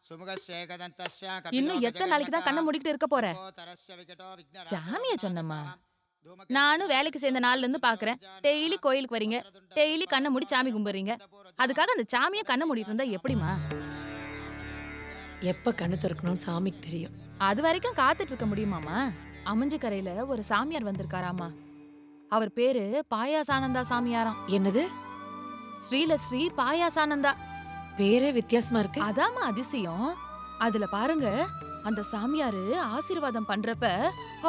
சுமுகசேகதந்தஸ்ய இன்னும் எத்தனை நாளைக்கு தான் கண்ணை மூடிக்கிட்டு இருக்க போற? சாமியா சொன்னம்மா. நானும் வேலைக்கு சேர்ந்த நாள்ல இருந்து பாக்குறேன். டெய்லி கோயிலுக்கு வரீங்க, டெய்லி கண்ணை மூடி சாமி கும்பிடுறீங்க. அதுக்காக அந்த சாமியை கண்ணை மூடிட்டு இருந்தா எப்படிமா? எப்ப கண்ணு திறக்கணும்னு சாமிக்கு தெரியும். அது வரைக்கும் காத்துட்டு இருக்க முடியுமாமா? அமிஞ்சிக்கரையில ஒரு சாமியார் வந்திருக்காராமா. அவர் பேரு பாயாசானந்தா சாமியாராம். என்னது? ஸ்ரீ பாயாசானந்தா. பேரே வித்தியாசமா இருக்கு. அதாமா அதிசயம். அதுல பாருங்க, அந்த சாமியாரு ஆசீர்வாதம் பண்றப்ப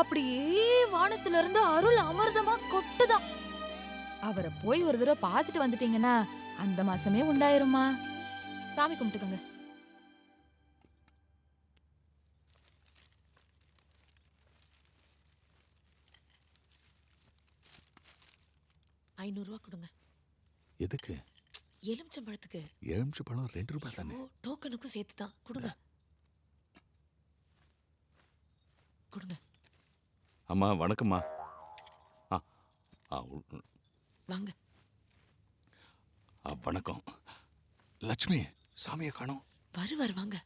அப்படியே வானத்துல இருந்து அருள் அமிர்தமா கொட்டுதான். அவரை போய் ஒரு தடவை பார்த்துட்டு வந்துட்டீங்கன்னா அந்த மாசமே உண்டாயிருமா. சாமி கும்பிட்டுக்கோங்க. ₹500 கொடுங்க. எதுக்கு? எலுமிச்சம்பழத்துக்கு. எலுமிச்சம்பழம் 2 ரூபாய் தானே. டோக்கனுக்கும் சேர்த்து தான் கொடுங்க. கொடுங்க. அம்மா வணக்கம்மா. வாங்க. வணக்கம். லட்சுமி சாமியை காணோம். வருவார் வாங்க.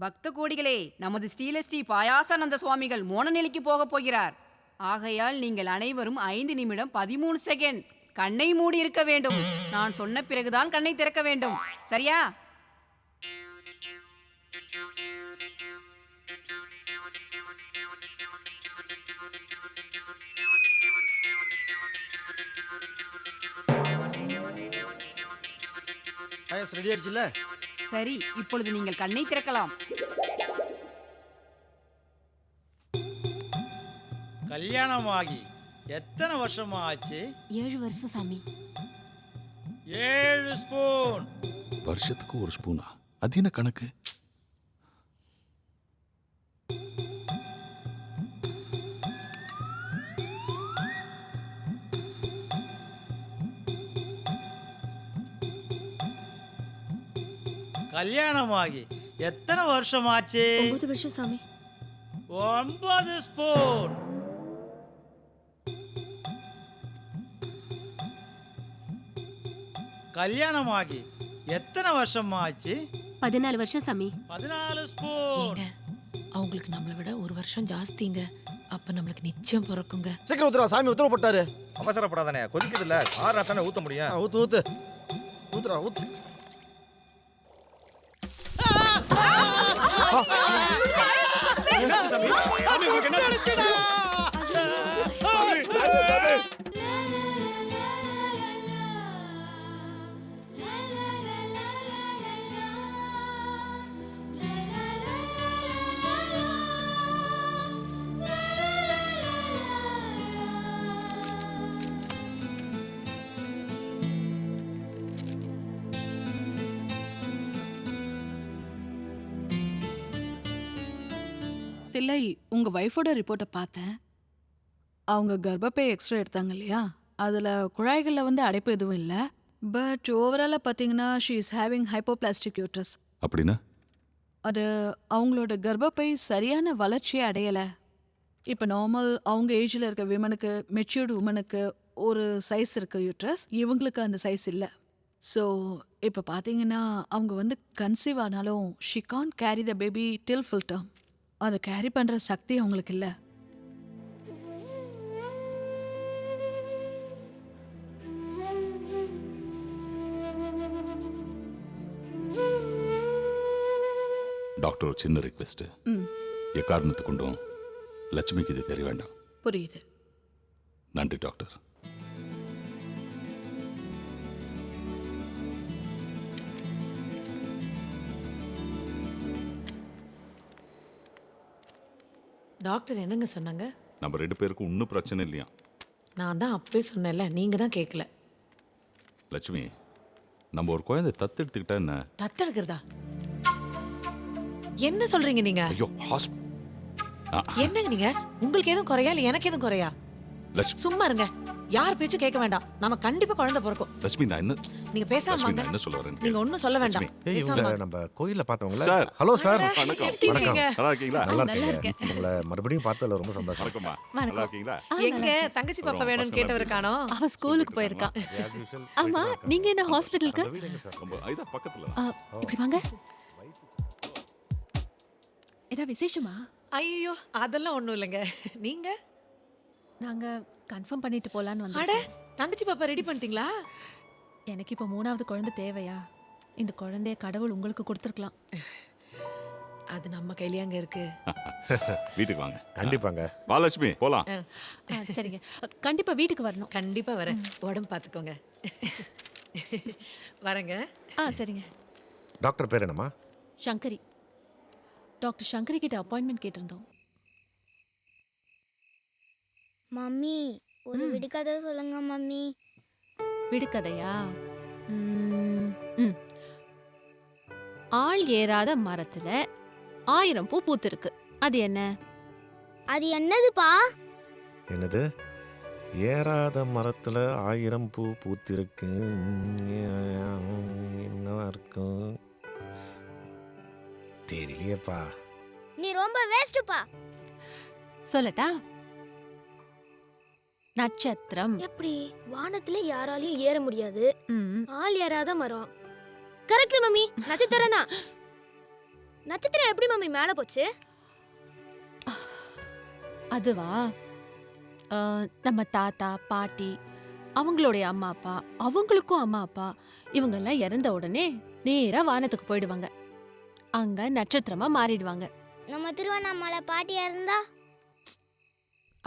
பக்த கோடிகளே, நமது ஸ்ரீலஸ்ரீ பாயாசானந்த சுவாமிகள் மோனநிலைக்கு போகப் போகிறார். ஆகையால் நீங்கள் அனைவரும் 5 நிமிடம் 13 செகண்ட் கண்ணை மூடி இருக்க வேண்டும். நான் சொன்ன பிறகுதான் கண்ணை திறக்க வேண்டும். சரியா? ரெடி ஆயிடுச்சுல்ல? சரி, இப்பொழுது நீங்கள் கண்ணை திறக்கலாம். கல்யாணமாகி எத்தனை வருஷமா ஆச்சு? 7 வருஷம் சாமி. 7 ஸ்பூன். வருஷத்துக்கு ஒரு ஸ்பூனா? அது என்ன கணக்கு? கல்யாணமாகி எத்தனை வருஷம் ஆச்சு? 9 வருஷம் சாமி. 9 ஸ்பூன். கல்யாணமாகி எத்தனை வருஷம் ஆச்சு? 14 வருஷம் சாமி. 14 ஸ்பூன். அவங்களுக்கு நம்மளை விட 1 வருஷம் ஜாஸ்திங்க. அப்ப நம்மளுக்கு நிச்சயம் பிறக்குங்க. சீக்கிரம் ஊத்துறா, சாமி உத்தரவு போட்டாரு. அவசரப்படாதானே, கொதிக்குது இல்ல, ஆறு தானே ஊத்த முடியும். ஊத்து ஊத்து ஊத்துறா ஊத்து. என்னாச்சு சாமி? சாமி உங்களுக்கு என்னாச்சு? தில்லை, உங்க ஒய்ஃபோட ரிப்போர்ட்டை பார்த்தேன். அவங்க கர்ப்பப்பை எக்ஸ்ரே எடுத்தாங்க இல்லையா, அதில் குழாய்களில் வந்து அடைப்பு எதுவும் இல்லை. பட் ஓவராலாக பார்த்தீங்கன்னா she is having hypoplastic uterus. அப்படின்னா அது அவங்களோட கர்ப்பப்பை சரியான வளர்ச்சியை அடையலை. இப்போ நார்மல் அவங்க ஏஜில் இருக்க விமனுக்கு, மெச்சூர்டு உமனுக்கு ஒரு சைஸ் இருக்கு யூட்ரஸ், இவங்களுக்கு அந்த சைஸ் இல்லை. ஸோ இப்போ பார்த்தீங்கன்னா அவங்க வந்து கன்சீவ் ஆனாலும் she can carry the baby till full term. அதை கேரி பண்ணுற சக்தி அவங்களுக்கு இல்லை. டாக்டர் ஒரு சின்ன ரிக்வெஸ்ட். எக்காரணத்து கொண்டும் லட்சுமிக்கு இது தெரிய வேண்டாம். புரியுது. நன்றி டாக்டர். டாக்டர் என்னங்க சொன்னாங்க? நம்ம 2 பேருக்கும் இன்னும் பிரச்சனை இல்லையா? நான் தான் அப்பவே சொன்னேன்ல, நீங்க தான் கேட்கல. லட்சுமி, நம்ம ஒரு குழந்தை தத்தெடுத்துக்கிட்டா என்ன? தத்தெடுக்கிறதா? என்ன சொல்றீங்க நீங்க? ஐயோ, என்னங்க நீங்க? உங்களுக்கு எதுவும் குறையா இல்ல எனக்கு எதுவும் குறையா? சும்மா இருங்க. யார் பேச்சு கேட்க வேண்டாம். நம்ம கண்டிப்பா குழந்தை பிறக்கும். லட்சுமி, நான் என்ன நீங்க பேசாம லட்சுமி, வாங்க. நான் என்ன சொல்ல வரேன்? நீங்க ஒண்ணும் சொல்ல வேண்டாம். பேசாம வாங்க. நம்ம கோயில்ல பார்த்தவங்கள. சார். Hello sir. வணக்கம். எப்படி வணக்கம். இருக்கீங்க? நல்லா இருக்கீங்களா? நல்லா இருக்கேன். உங்களை மறுபடியும் பார்த்ததுல ரொம்ப சந்தோஷம். வணக்கம்மா. நல்லா இருக்கீங்களா? எங்க தங்கச்சி பாப்பா வேணும்னு கேட்டவர் காணோம். அவ ஸ்கூலுக்கு போயிருக்கா. ஆமா, நீங்க என்ன ஹாஸ்பிடலுக்கு? ரொம்ப ஐதா பக்கத்துல. இப்படி வாங்க. ஏதா விசேஷமா? ஐயோ, அதெல்லாம் ஒண்ணும் இல்லைங்க. நீங்க? நாங்க கன்ஃபார்ம் பண்ணிட்டு போலான்னு வந்தோம். அட, தங்கச்சி பாப்பா ரெடி பண்ணிட்டீங்களா? எனக்கு இப்போ 3வது குழந்தை தேவையா? இந்த குழந்தைய கடவுள் உங்களுக்கு கொடுத்துருக்கலாம். அது நம்ம கையிலயாங்க இருக்கு. வீட்டுக்கு வாங்க. கண்டிப்பாங்க. வா லட்சுமி, போலாம். சரிங்க, கண்டிப்பா வீட்டுக்கு வரணும். கண்டிப்பா வரேன். உடம்பு பார்த்துக்கோங்க. வரேங்க. சரிங்க. டாக்டர் பேர் என்னம்மா? சங்கரி. டாக்டர் சங்கரி கிட்ட அப்பாயின்மெண்ட் கேட்டிருந்தோம். மம்மி, ஒரு விடுகதை சொல்லுங்க மம்மி. விடுகதையா? ஆள் ஏறாத மரத்துல 1000 பூ பூத்திருக்கு. அது என்ன? அது என்னதுப்பா? என்னது? ஏறாத மரத்துல 1000 பூ பூத்திருக்கு. என்னவா இருக்கும்? தெரியலையேப்பா. நீ ரொம்ப வேஸ்ட்ப்பா. சொல்லட்டா? நட்சத்திரம். எப்படி? வானத்துல யாராலையும் ஏற முடியாது. ஆள் ஏறாத மரம். கரெக்ட் மம்மி, நட்சத்திரம் தான். நட்சத்திரம் எப்படி மம்மி மேல போச்சு? அதுவா நம்ம தாத்தா பாட்டி அவங்களுடைய அம்மா அப்பா அவங்களுக்கும் அம்மா அப்பா இவங்கெல்லாம் இறந்த உடனே நேரா வானத்துக்கு போயிடுவாங்க. அங்க நட்சத்திரமா மாறிடுவாங்க. நம்ம திருவண்ணாமலை பாட்டியா இருந்தா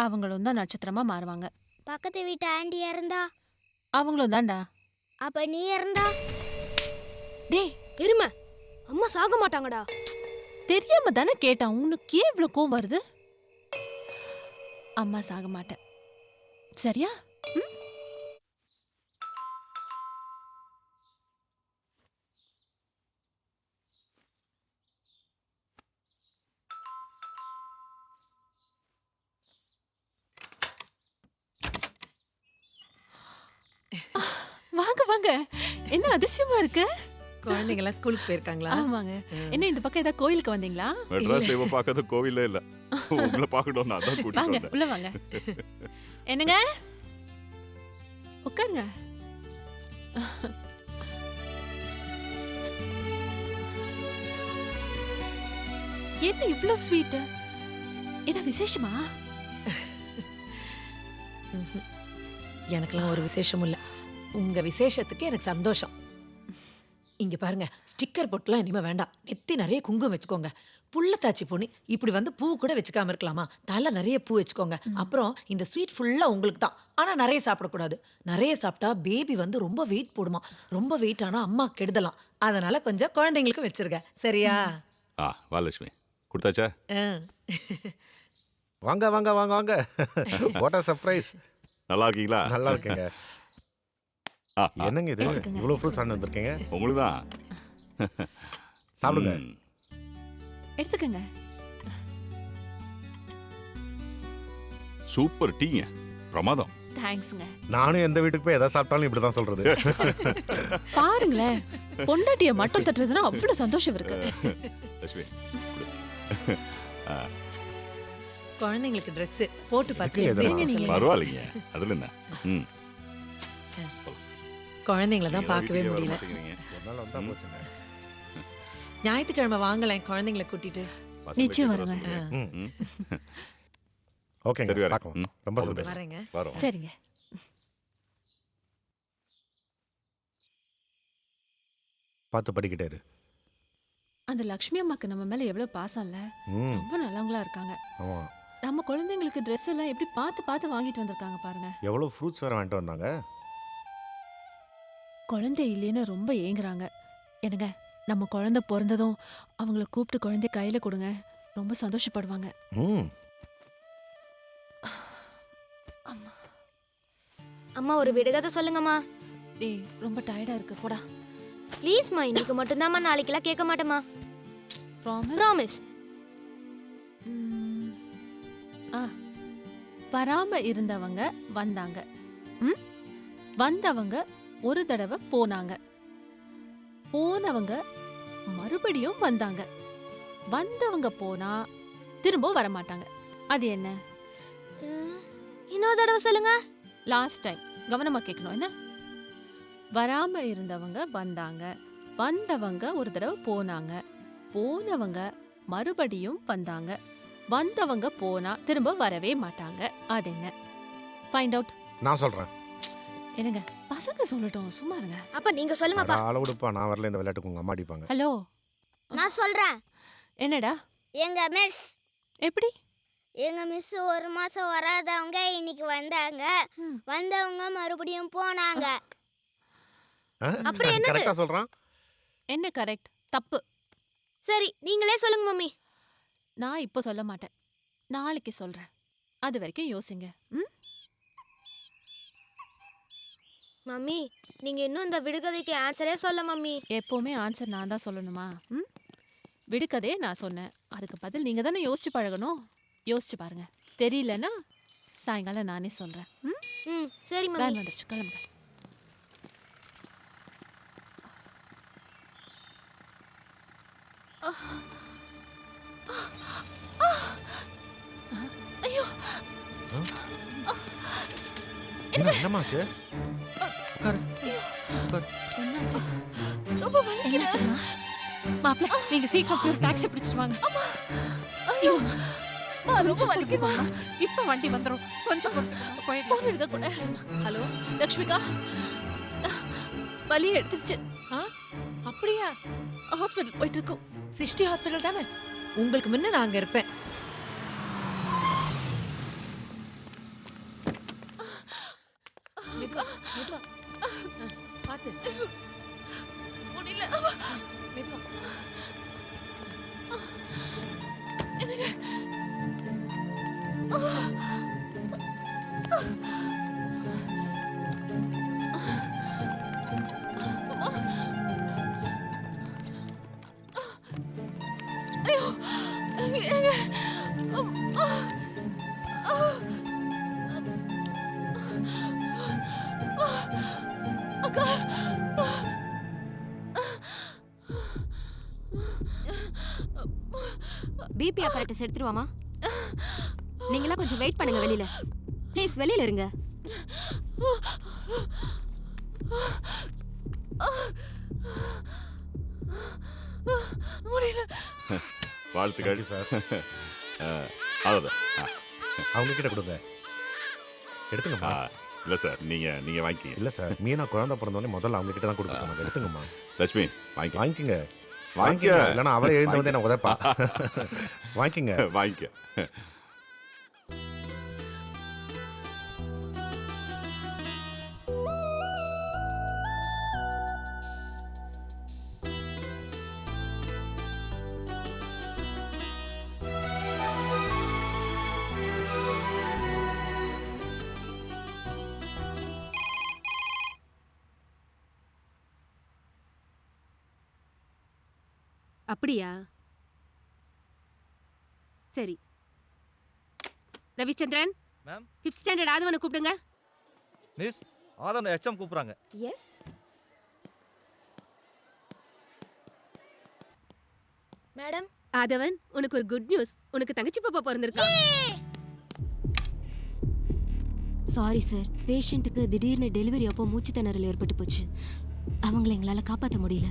அவங்களும் தான் நட்சத்திரமா மாறுவாங்க. பக்கத்து வீட்டு ஆண்டி இருந்தா அவங்களும் தான்டா. அப்ப நீ இருந்தா? டேய் எருமை, அம்மா சாக மாட்டாங்கடா. தெரியாம தானே கேட்டான். உனக்கு ஏன் இவ்வளவு கோவம் வருது? அம்மா சாக மாட்டேன், சரியா? வாங்க வாங்க. என்ன அதிசயமா இருக்கு? குழந்தைங்க எல்லாம் ஸ்கூலுக்கு போயிருக்காங்களா? ஆமாங்க. என்ன இந்த பக்கம் ஏதாவது கோயிலுக்கு வந்தீங்களா? மெட்ராஸ்ல இவ பார்க்காத கோவிலே இல்ல. உங்களை பார்க்கணும் நான் தான் கூட்டிட்டு வாங்க வந்தேன். உள்ள வாங்க. என்னங்க உட்காருங்க. என்ன இவ்ளோ ஸ்வீட்? ஏதா விசேஷமா? எனக்கெல்லாம் ஒரு விசேஷமும் இல்லை. உங்க விசேஷத்துக்கு எனக்கு சந்தோஷம். இங்க பாருங்க, ஸ்டிக்கர் போட்டுலாம் இனிமே வேண்டாம். நெத்தி நிறைய குங்குமம் வச்சுக்கோங்க. புள்ளத்தாச்சி பொண்ணு இப்படி வந்து பூ கூட வச்சுக்காம இருக்கலாமா? தலை நிறைய பூ வச்சுக்கோங்க. அப்புறம் இந்த ஸ்வீட் ஃபுல்லா உங்களுக்கு தான். ஆனா நிறைய சாப்பிடக்கூடாது. நிறைய சாப்பிட்டா பேபி வந்து ரொம்ப வெயிட் போடுமா. ரொம்ப வெயிட் ஆனா அம்மா கெடுதலாம். அதனால கொஞ்சம் குழந்தைங்களுக்கு வச்சிருக்க, சரியா? வா லட்சுமி, கொடுத்தாச்சா? வாங்க வாங்க வாங்க வாங்க. What a surprise. நல்லா இருக்கீங்களா? நல்லா இருக்கேங்க. என்னங்க இது, இவ்வளவு ஃப்ரூட்ஸ் ஆண்டு வந்திருக்கீங்க? உங்களுக்கு தான். சாப்பிடுங்க. எடுத்துக்கங்க. சூப்பர் டீங்க, பிரமாதம். தேங்க்ஸ்ங்க. நானும் எந்த வீட்டுக்கு போய் எதை சாப்பிட்டாலும் இப்படிதான் சொல்றது. பாருங்களேன், பொண்டாட்டிய மட்டும் தட்டுறதுன்னா அவ்வளவு சந்தோஷம் இருக்கு. லட்சுமி குழந்தைங்களுக்கு Dress போட்டு பார்த்து பரவாயில்லைங்க, அதுல என்ன. குழந்தைங்கள தான் பார்க்கவே முடியல. ஞாயிற்றுக்கிழமை வாங்கலாம் குழந்தைங்களை கூட்டிட்டு. நிச்சயம் வருங்க. ஓகே, சரி வரேன். பார்க்கலாம். ரொம்ப சந்தோஷம். வரேங்க. வரோம். சரிங்க. பார்த்து படிக்கிட்டே இரு. அந்த லக்ஷ்மி அம்மாக்கு நம்ம மேல எவ்வளவு பாசம் இல்ல? ரொம்ப நல்லவங்களா இருக்காங்க. ஆமா. நம்ம குழந்தைங்களுக்கு Dress எல்லாம் எப்படி பார்த்து பார்த்து வாங்கிட்டு வந்திருக்காங்க பாருங்க. எவ்வளவு ஃப்ரூட்ஸ் வேற வாங்கிட்டு வந்தாங்க. குழந்தை இல்லைன்னு ரொம்ப ஏங்குறாங்க. என்னங்க, நம்ம குழந்தை பிறந்ததும் அவங்கள கூப்பிட்டு குழந்தை கையில கொடுங்க, ரொம்ப சந்தோஷப்படுவாங்க. அம்மா ஒரு விடுகதை சொல்லுங்கம்மா. டேய் ரொம்ப டயர்டா இருக்கு, போடா. ப்ளீஸ்மா, இன்னைக்கு மட்டும்தாம்மா, நாளைக்கெல்லாம் கேட்க மாட்டேம்மா. ப்ராமிஸ்? ப்ராமிஸ். வராம இருந்தவங்க வந்தாங்க. வந்தவங்க ஒரு தடவை போனாங்க. போனவங்க மறுபடியும் வந்தாங்க. வந்தவங்க போனா திரும்ப வர மாட்டாங்க. அது என்ன? இன்னொரு தடவை சொல்லுங்க. லாஸ்ட் டைம் கவனமா கேட்கணும். என்ன? வராம இருந்தவங்க வந்தாங்க. வந்தவங்க ஒரு தடவை போனாங்க. போனவங்க மறுபடியும் வந்தாங்க. வந்தவங்க போனா திரும்ப வரவே மாட்டாங்க. அது என்ன? Find out. நான் சொல்றேன். என்னங்க, பசங்க சொல்லட்டும், சும்மா இருங்க. அப்ப நீங்க சொல்லுங்கப்பா. அளவுடுப்பா, நான் வரல இந்த விளையாட்டுக்கு. உங்க அம்மா அடிப்பாங்க. ஹலோ, நான் சொல்றேன். என்னடா? எங்க மிஸ். எப்படி? எங்க மிஸ் ஒரு மாசம் வராதவங்க இன்னைக்கு வந்தாங்க. வந்தவங்க மறுபடியும் போனாங்க. அப்புறம் என்னது? கரெக்ட்டா சொல்றான். என்ன கரெக்ட்? தப்பு. சரி, நீங்களே சொல்லுங்க மம்மி. நான் இப்போ சொல்ல மாட்டேன், நாளைக்கு சொல்றேன். அது வரைக்கும் யோசிங்க. மம்மி, நீங்க இன்னும் இந்த விடுகதைக்கு ஆன்சரே சொல்ல மம்மி. எப்பவுமே ஆன்சர் நான் தான் சொல்லணுமா? விடுகதையே நான் சொன்னேன், அதுக்கு பதில் நீங்க தானே யோசிச்சு பழகணும். யோசிச்சு பாருங்க. தெரியலன்னா சாயங்காலம் நானே சொல்றேன். சரி மம்மி. வேன் வந்துருச்சு, கிளம்புங்க. ஐயோ, என்னமாச்சு? உட்காரு. என்னாச்சு? ரொம்ப வலிக்குது. மாப்ள நீங்க சீக்கிரம் ஒரு டாக்ஸி பிடிச்சிட்டு வாங்க. ஐயோ ரொம்ப வலிக்குமா? இப்ப வண்டி வந்துரும். கொஞ்சம் போன் எடுக்க கூட. ஹலோ லக்ஷ்மிகா, வலி எடுத்துருச்சு. அப்படியா? ஹாஸ்பிட்டல் போயிட்டு இருக்கோம். சிஷ்டி ஹாஸ்பிட்டல் தானே? உங்களுக்கு முன்ன நான் அங்க இருப்பேன். மெதுவா மெதுவா பாத்து. முடியல. மெதுவா. ஐயோ அக்கா, பிபி apparatus எடுத்துருவாமா? நீங்களா கொஞ்சம் வெயிட் பண்ணுங்க வெளியில. ப்ளீஸ் வெளியில இருங்க. முடியல. வாழ்த்துக்கள் சார். அவ்வளோதான். அவங்க கிட்ட கொடுங்க. எடுத்துங்கம்மா. இல்லை சார், நீங்கள் வாங்கிக்கிங்க. இல்லை சார், மீனா குழந்தை பிறந்தோடனே முதல்ல அவங்க கிட்ட தான் கொடுக்க சொன்னாங்க. எடுத்துங்கம்மா. லட்சுமி வாங்கிக்கோங்க. வாங்கிக்கங்க. இல்லைன்னா அவரே எழுந்து வந்து என்ன உதப்பா. வாங்கிக்கங்க. வாங்கிக்க. அப்படியா? சரி. ரவிச்சந்திரன் மேம், 5th ஸ்டாண்டர்ட் ஆதவனை கூப்பிடுங்க. மிஸ் ஆதவன் HM கூப்பிடுறாங்க. எஸ். மேடம், ஆதவன், உனக்கு ஒரு குட் நியூஸ். உனக்கு தங்கச்சி பாப்பா பிறந்திருக்கா. சாரி சார், பேஷண்ட்டுக்கு திடீர்னு டெலிவரி அப்போ மூச்சு திணறல் ஏற்பட்டு போச்சு. அவங்கள எங்களால் காப்பாற்ற முடியல.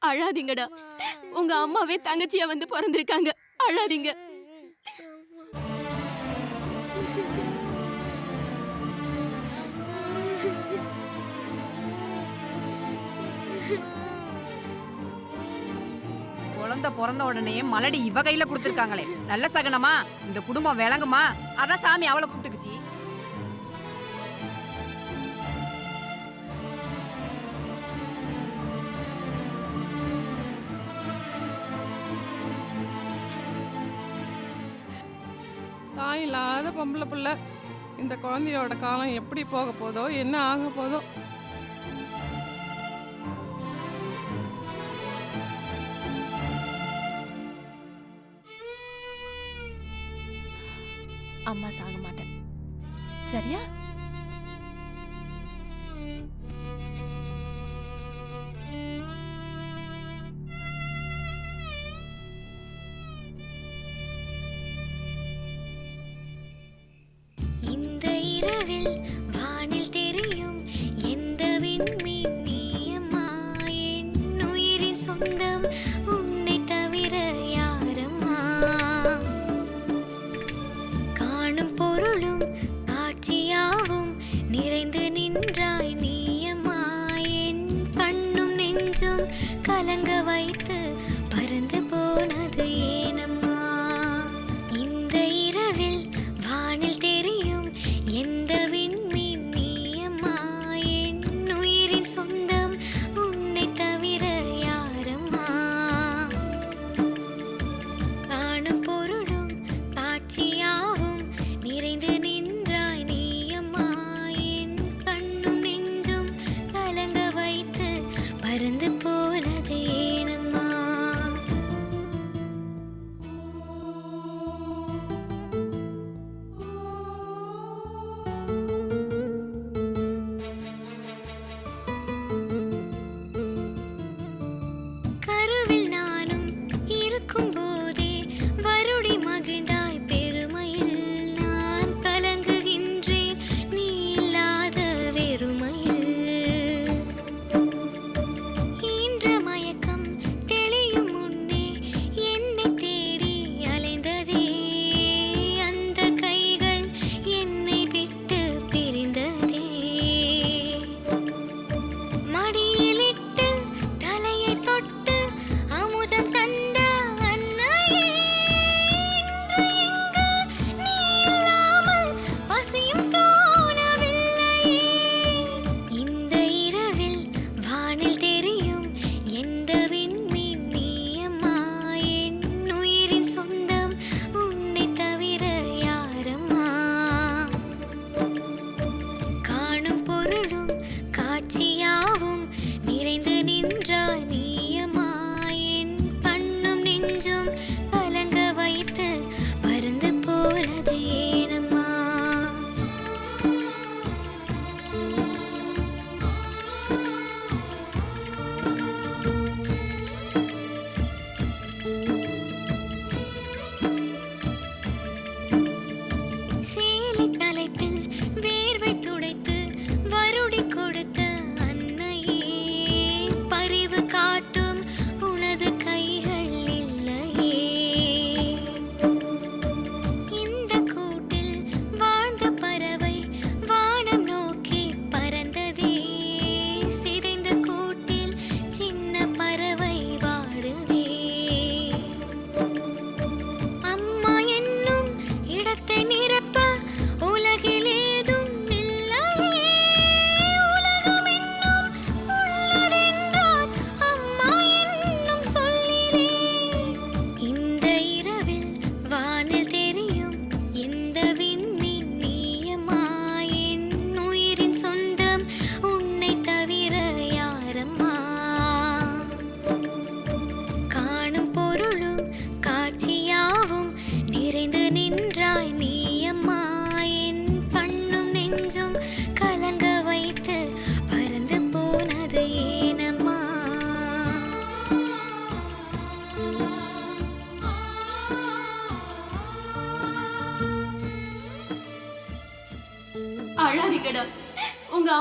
அழாதீங்கடா, உங்க அம்மாவே தங்கச்சியா வந்து பிறந்திருக்காங்க. அழாதீங்க. குழந்தை பிறந்த உடனே மலடி இவ கையில கொடுத்துருக்காங்களே, நல்ல சகனமா? இந்த குடும்பம் விளங்குமா? அதான் சாமி அவளை கூப்பிட்டுக்குச்சு. தாய் இல்லாத பொம்பளை பிள்ளை. இந்த குழந்தையோட காலம் எப்படி போக போதோ, என்ன ஆக போதோ. அம்மா சாக மாட்டேன், சரியா? இந்த இரவில் வானில் தெரியும் எந்த விண்மீன் நீயம்மா, என் உயிரின் சொந்தம் உன்னை தவிர யாரம்மா, காணும் பொருளும் காட்சியா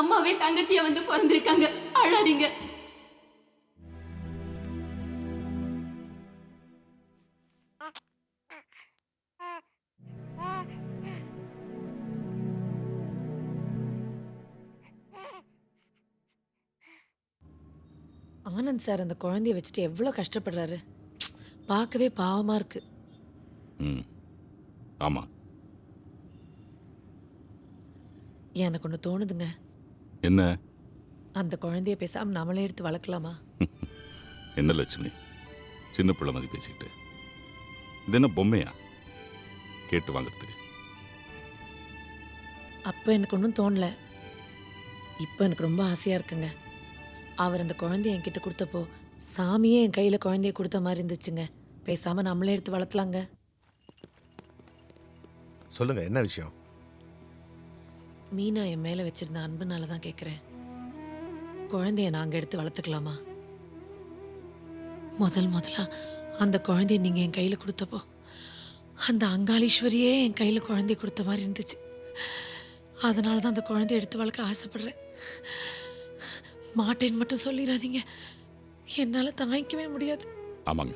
அம்மாவே தங்கச்சியா வந்து பிறந்திருக்காங்க. அழாதீங்க. ஆனந்த் சார் அந்த குழந்தைய வச்சுட்டு எவ்வளோ கஷ்டப்படுறாரு. பார்க்கவே பாவமா இருக்கு. ம் ஆமாம். எனக்கு ஒன்று தோணுதுங்க. என்ன? அந்த குழந்தைய பேசாம நம்மளே எடுத்து வளர்க்கலாமா? என்ன லட்சுமி, சின்ன பிள்ளை மாதிரி பேசிக்கிட்டு. இது என்ன பொம்மையா கேட்டு வாங்குறதுக்கு? அப்போ எனக்கு ஒன்றும் தோணல. இப்போ எனக்கு ரொம்ப ஆசையாக இருக்குங்க. அவர் அந்த குழந்தைய என்கிட்ட கொடுத்தப்போ சாமியே என் கையில் குழந்தைய கொடுத்த மாதிரி இருந்துச்சுங்க. பேசாமல் நம்மளே எடுத்து வளர்த்தலாங்க. சொல்லுங்க, என்ன விஷயம்? மீனா என் மேலே வச்சிருந்த அன்புனால தான் கேட்குறேன். குழந்தைய நாங்கள் எடுத்து வளர்த்துக்கலாமா? முதலா அந்த குழந்தைய நீங்கள் என் கையில் கொடுத்தப்போ அந்த அங்காளீஸ்வரியே என் கையில் குழந்தைய கொடுத்த மாதிரி இருந்துச்சு. அதனால தான் அந்த குழந்தைய எடுத்து வளர்க்க ஆசைப்படுறேன். மாட்டேன்னு மட்டும் சொல்லிடாதீங்க. என்னால் தாங்கிக்கவே முடியாது. ஆமாங்க,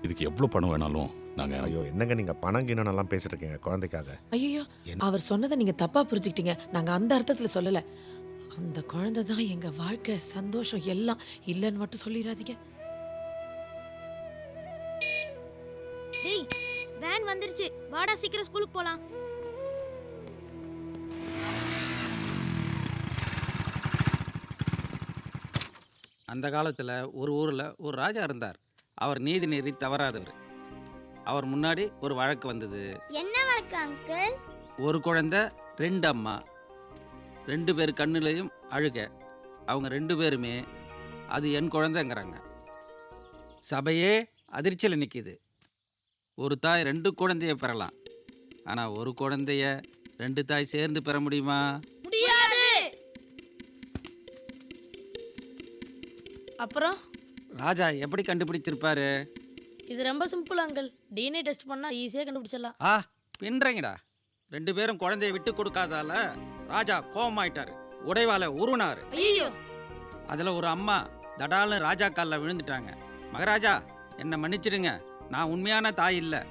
இதுக்கு எவ்வளோ பணம் வேணாலும் நாங்கள். ஐயோ என்னங்க நீங்கள் பணம் கிணம் பேசிட்டு இருக்கீங்க குழந்தைக்காக? ஐயோ, அவர் சொன்னதை நீங்கள் தப்பாக புரிஞ்சுக்கிட்டீங்க. நாங்கள் அந்த அர்த்தத்தில் சொல்லலை. அந்த குழந்தை தான் எங்கள் வாழ்க்கை, சந்தோஷம் எல்லாம். இல்லைன்னு மட்டும் சொல்லிடாதீங்க. டேய், வேன் வந்துருச்சு. வாடா சீக்கிரம் ஸ்கூலுக்கு போலாம். அந்த காலத்தில் ஒரு ஊரில் ஒரு ராஜா இருந்தார். அவர் நீதி நெறி தவறாதவர். அவர் முன்னாடி ஒரு வழக்கு வந்தது. என்ன வழக்கு அங்கிள்? ஒரு குழந்தை, 2 அம்மா, 2 பேர் கண்ணுலையும் அழுக. அவங்க 2 பேருமே அது என் குழந்தைங்கிறாங்க. சபையே அதிர்ச்சியில் நிற்கிது. ஒரு தாய் 2 குழந்தைய பெறலாம், ஆனால் ஒரு குழந்தைய 2 தாய் சேர்ந்து பெற முடியுமா? முடியாது. அப்புறம் ராஜா எப்படி கண்டுபிடிச்சிருப்பாரு? இது ரொம்ப சிம்பிள் அங்கிள். டிஎன்ஏ டெஸ்ட் பண்ணா ஈஸியாக கண்டுபிடிச்சிடலாம். பின்றீங்கடா. 2 பேரும் குழந்தைய விட்டு கொடுக்காதால ராஜா கோபமாயிட்டாரு. உடைவால உருனாரு. ஐயோ, அதில் ஒரு அம்மா தடால்னு ராஜா காலில் விழுந்துட்டாங்க. மகாராஜா, என்னை மன்னிச்சிடுங்க, நான் உண்மையான தாய் இல்லை.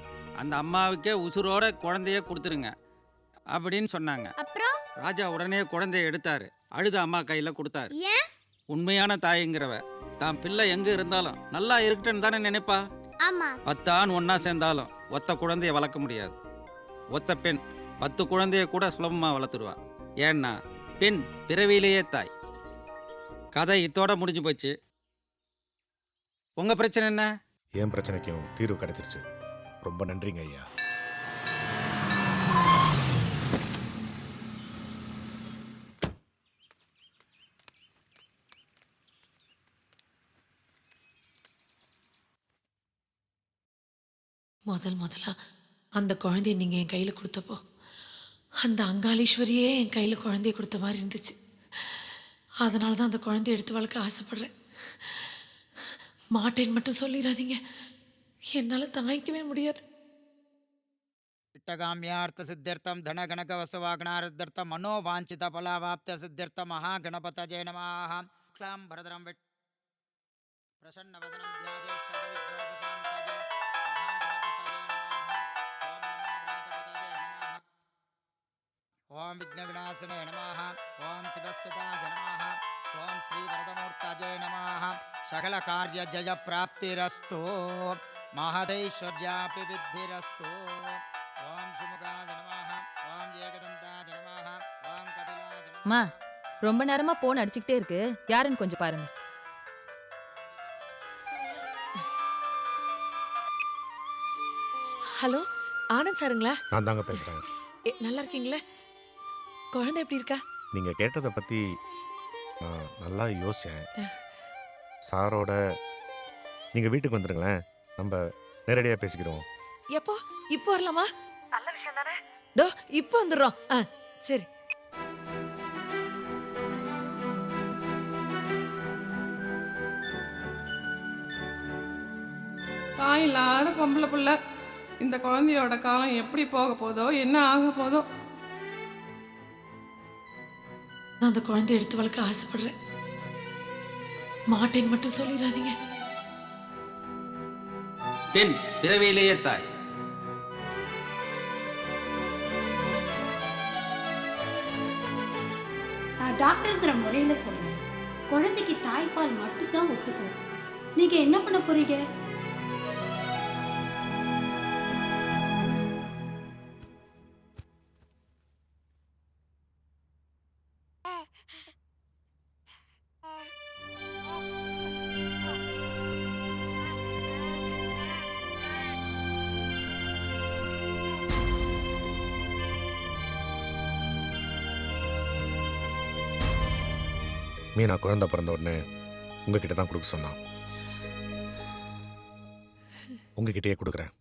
அந்த அம்மாவுக்கே உசுரோட குழந்தைய கொடுத்துருங்க அப்படின்னு சொன்னாங்க. அப்புறம் ராஜா உடனே குழந்தைய எடுத்தாரு. அழுத அம்மா கையில் கொடுத்தாரு. ஏன்? உண்மையான தாய்ங்கிறவ தான் பிள்ளை எங்கே இருந்தாலும் நல்லா இருக்கட்டுன்னு தானே நினைப்பா. ஆமா. 10 ஆண் ஒன்றா சேர்ந்தாலும் ஒத்த குழந்தைய வளர்க்க முடியாது. ஒத்த பெண் 10 குழந்தைய கூட சுலபமாக வளர்த்துடுவா. ஏன்னா பெண் பிறவியிலேயே தாய். கதை இத்தோட முடிஞ்சு போச்சு. உங்கள் பிரச்சனை என்ன? என் பிரச்சனைக்கும் தீர்வு கிடைச்சிருச்சு. ரொம்ப நன்றிங்க ஐயா. முதலா அந்த குழந்தைய நீங்கள் என் கையில் கொடுத்தப்போ அந்த அங்காளீஸ்வரியே என் கையில் குழந்தைய கொடுத்த மாதிரி இருந்துச்சு. அதனால தான் அந்த குழந்தைய எடுத்து வளர்க்க ஆசைப்படுறேன். மாட்டேன்னு மட்டும் சொல்லிடாதீங்க. என்னால் தாங்கிக்கவே முடியாது. इट्टगाम्यार्थ सिद्ध्यर्थम धन गणक वसवाग्नार्थ मनोवांछित फलावाप्त सिद्ध्यर्थ महागणपतये नमः। क्लां भरदरं विट् प्रसन्न वदनं ध्याये सर्वविघ्नोपशान्तये ओम विघ्न विनाशने नमः। ओम शिवस्वताय नमः। ओम श्री वरदमूर्तये नमः। सकल कार्य जय प्राप्तिरस्तु महदैश्वर्यापि विद्धिरस्तु। ओम सुमुखाय नमः। ओम एकदन्ताय नमः। ओम कपिलाय नमः। அம்மா, ரொம்ப நேரமா போன் அடிச்சுக்கிட்டே இருக்கு. யாருன்னு கொஞ்சம் பாருங்க. ஹலோ, ஆனந்த் சாருங்களா? நான் தாங்க பேசுகிறேன். நல்லா இருக்கீங்களா? குழந்தை எப்படி இருக்கா? நீங்கள் கேட்டதை பற்றி நான் நல்லா யோசித்தேன். சாரோட நீங்கள் வீட்டுக்கு வந்துடுங்களேன், நம்ம நேரடியாக பேசிக்கிறோம். எப்போ? இப்போ வரலாமா? நல்ல விஷயம் தானே. தோ இப்போ வந்துடுறோம். சரி. தாய் இல்லாத பொம்பளை பிள்ளை. இந்த குழந்தையோட காலம் எப்படி போக போதோ, என்ன ஆக போதோ. நான் அந்த குழந்தைய எடுத்து வளர்க்க ஆசைப்படுறேன். மாட்டேன்னு மட்டும் சொல்லிடாதீங்க. பெண் பிறவியிலேயே தாய். நான் டாக்டருங்கிற முறையில சொல்றேன், குழந்தைக்கு தாய்ப்பால் மட்டும்தான் ஒத்துக்கும். நீங்க என்ன பண்ண போறீங்க? மீனா குழந்தை பிறந்த உடனே உங்ககிட்ட தான் கொடுக்க சொன்னான். உங்ககிட்டயே கொடுக்குறேன்.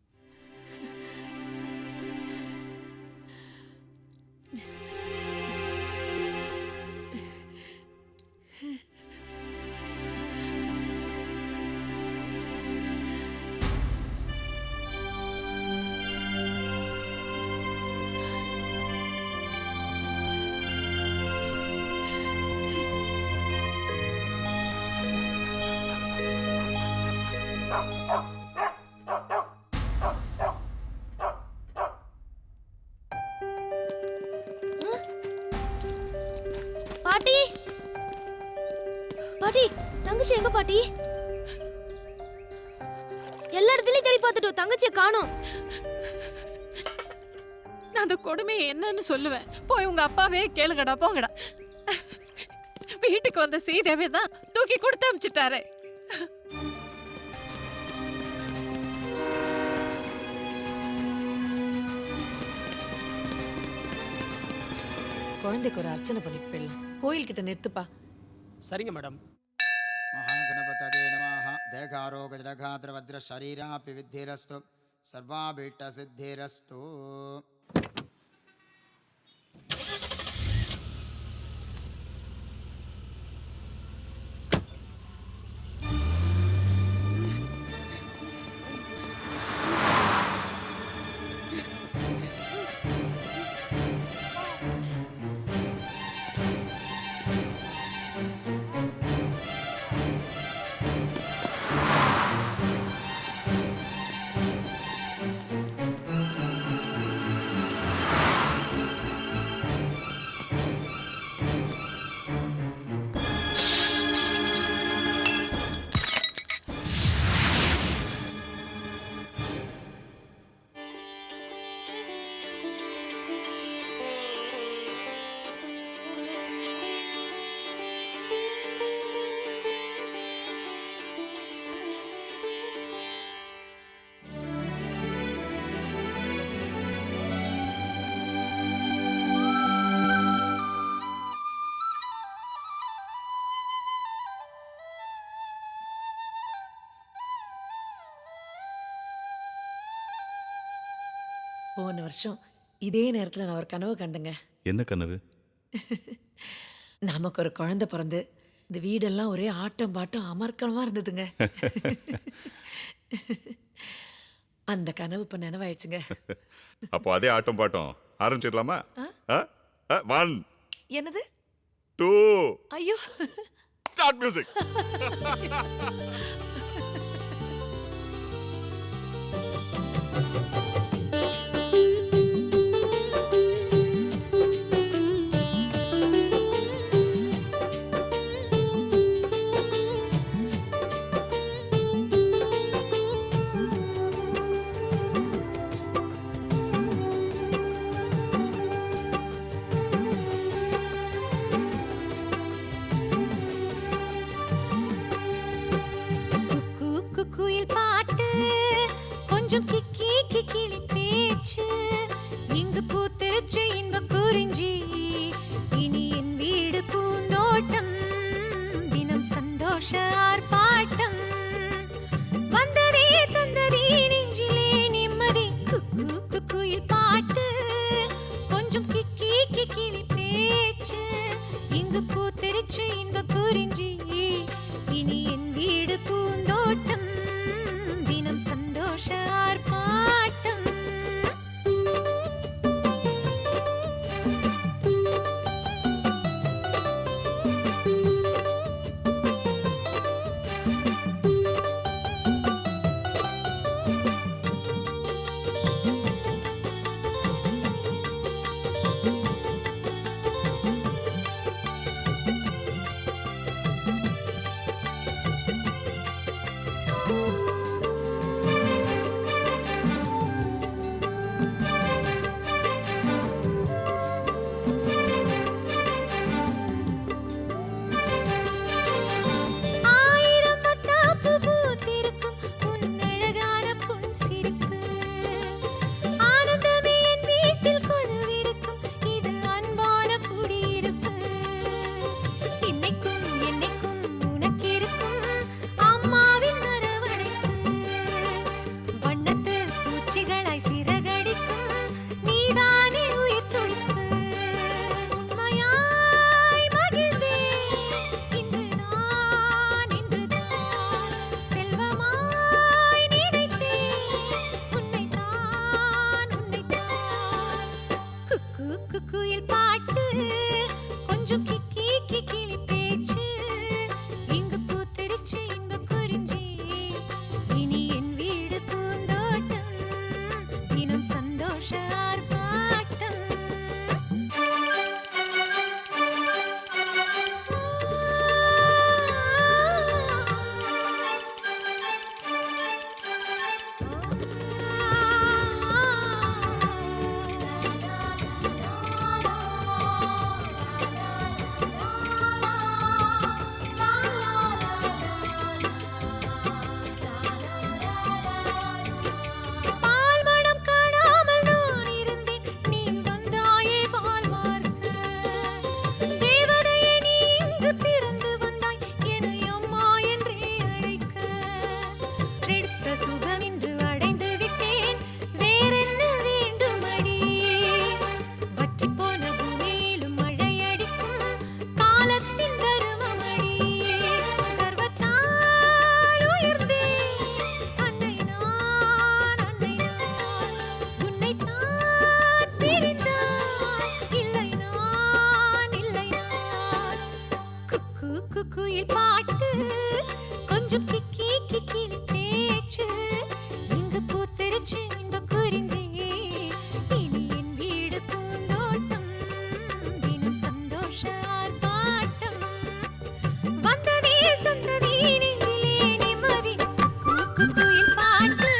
பாட்டி, பாட்டி, தங்கச்சி எங்க பாட்டி? எல்லா இடத்துலயும் தேடி பார்த்துட்டோம், தங்கச்சியை காணோம். நான் அந்த கொடுமையை என்னன்னு சொல்லுவேன். போய் உங்க அப்பாவே கேளுங்கடா, போங்கடா. வீட்டுக்கு வந்த சீதேவி தான் தூக்கி கொடுத்து அனுப்பிச்சிட்டாரு. குழந்தைக்கு ஒரு அர்ச்சனை பண்ணிட்டு போயிடலாம். கோயில்கிட்ட நிறுத்துப்பா. சரிங்க மேடம். மகாகணபதயே நமः. தேகாரோக ஜலகாத்ர வஜ்ர ஷரீராபி வித்திரஸ்து சர்வாபீட்ட சித்திரஸ்து. போன வருஷம் இதே நேரத்தில் நான் ஒரு கனவு கண்டேங்க. என்ன கனவு? நமக்கு ஒரு குழந்தை பிறந்து இந்த வீடெல்லாம் ஒரே ஆட்டம் பாட்டம் அமர்க்கலமா இருந்ததுங்க. அந்த கனவு இப்ப நினைவாயிடுச்சுங்க. அப்போ அதே ஆட்டம் பாட்டம் ஆரம்பிச்சிடலாமா? 1 என்னது? 2 ஐயோ, ஸ்டார்ட் மியூசிக். குயில் பாட்டு கொஞ்சம் கிக்கி கிக்கிளி பேச்சு இங்கு பூத்திருச்சு இன்ப குறிஞ்சி இனி என் வீடு பூந்தோட்டம் தினம் சந்தோஷ ஆர்ப்பாட்டம் வந்ததே சந்ததி நெஞ்சிலே நிம்மதி குக்கு குயில் பாட்டு கொஞ்சம் கிக்கி கிக்கிளி பேச்சு இங்கு பூத்திருச்சு இன்ப குறிஞ்சி இனி என் வீடு பூந்தோட்டம் தினம் சந்தோஷ ஆர்ப்பாட்டம். கூக்கு குயில் பாட்டு கொஞ்சம் கிக்கி கிக்கிலி பேச்சு இங்கு பூத்திருச்சு இந்த குறிஞ்சி இனி என் வீடு பூந்தோட்டம் தினம் சந்தோஷ ஆர்ப்பாட்டம் வந்ததே சொந்ததே நெஞ்சிலே நிம்மதி கூக்கு குயில் பாட்டு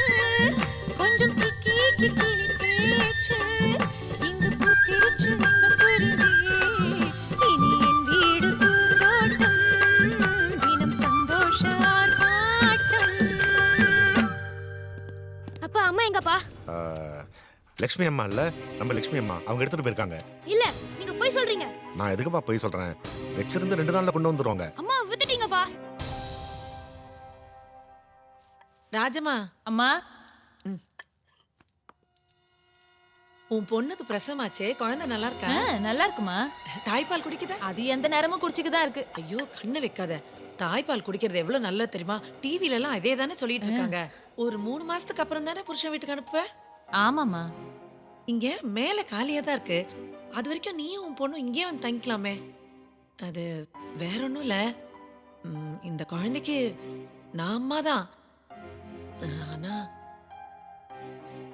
கொஞ்சம் கிக்கி கிக்கிலி பேச்சு இங்கு பூத்திருச்சு இந்த குறிஞ்சி இனி என் வீடு பூந்தோட்டம் தினம் சந்தோஷ ஆர்ப்பாட்டம். அப்பா அம்மா எங்கப்பா? லக்ஷ்மி அம்மா இல்ல, நம்ம லக்ஷ்மி அம்மா அவங்க எடுத்துட்டு போயிருக்காங்க. இல்ல நீங்க போய் சொல்றீங்க. நான் எதுக்குப்பா போய் சொல்றேன்? வச்சிருந்து 2 நாள்ல கொண்டு வந்துருவாங்க. அம்மா வித்துட்டீங்கப்பா. ராஜம்மா, அம்மா உன் பொண்ணுக்கு பிரசவமாச்சே, குழந்தை நல்லா இருக்கா? நல்லா இருக்குமா. தாய்ப்பால் குடிக்குதா? அது எந்த நேரமும் குடிச்சுக்குதான் இருக்கு. ஐயோ கண்ணு வைக்காத. தாய்ப்பால் குடிக்கிறது எவ்வளவு நல்லது தெரியுமா? டிவில எல்லாம் இதே தானே சொல்லிட்டு இருக்காங்க. ஒரு 3 மாசத்துக்கு அப்புறம் தானே புருஷன் வீட்டுக்கு அனுப்புவ? ஆமாம்மா. இங்க மேல காலியா தான் இருக்கு. அது வரைக்கும் நீயும் உன் பொண்ணும் இங்கே வந்து தங்கிக்கலாமே. அது வேற ஒன்றும் இல்ல. இந்த குழந்தைக்கு நான் அம்மா தான். ஆனா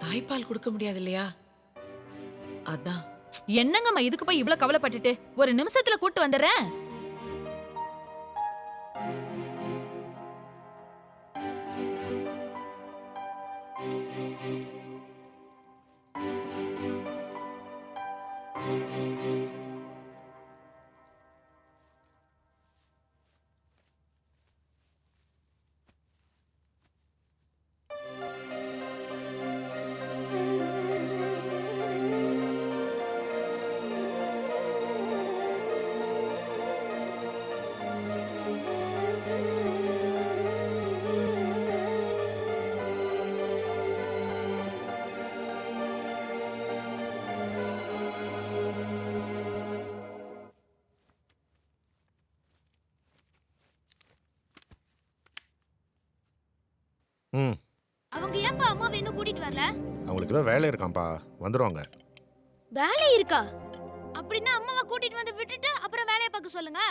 தாய்ப்பால் கொடுக்க முடியாது இல்லையா? அதான். என்னங்கம்மா இதுக்கு போய் இவ்வளவு கவலைப்பட்டுட்டு? ஒரு நிமிஷத்துல கூட்டு வந்துடுறேன். அவங்க ஏன்பா அம்மாவை இன்னும் கூட்டிட்டு வரல? அவங்களுக்கு ஏதோ வேலை இருக்காம்பா, வந்துருவாங்க. வேலை இருக்கா? அப்படின்னா அம்மாவை கூட்டிட்டு வந்து விட்டுட்டு அப்புறம் வேலையை பார்க்க சொல்லுங்க.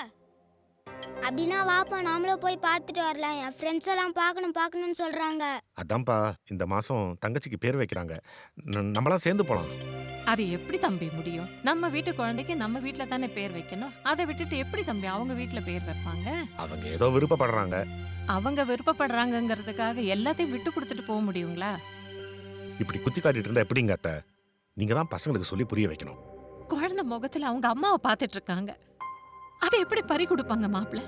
அப்படின்னா வாப்பா நாமளும் போய் பார்த்துட்டு வரலாம். என் ஃப்ரெண்ட்ஸ் எல்லாம் பார்க்கணும்னு சொல்றாங்க. அதான்ப்பா இந்த மாசம் தங்கச்சிக்கு பேர் வைக்கிறாங்க. நம்மளாம் சேர்ந்து போலாம். அது எப்படி தம்பி முடியும்? நம்ம வீட்டு குழந்தைக்கு நம்ம வீட்ல தானே பேர் வைக்கணும். அதை விட்டுட்டு எப்படி தம்பி அவங்க வீட்ல பேர் வைப்பாங்க? அவங்க ஏதோ விருப்பப்படுறாங்க. அவங்க விருப்பப்படுறாங்கங்கிறதுக்காக எல்லாத்தையும் விட்டு கொடுத்துட்டு போக முடியுங்களா? இப்படி குத்தி காட்டிட்டு இருந்தா எப்படிங்க அத்தை? நீங்க தான் பசங்களுக்கு சொல்லி புரிய வைக்கணும். குழந்தை முகத்துல அவங்க அம்மாவை பார்த்துட்டு இருக்காங்க. அதை எப்படி பறி கொடுப்பாங்க மாப்பிள்ள?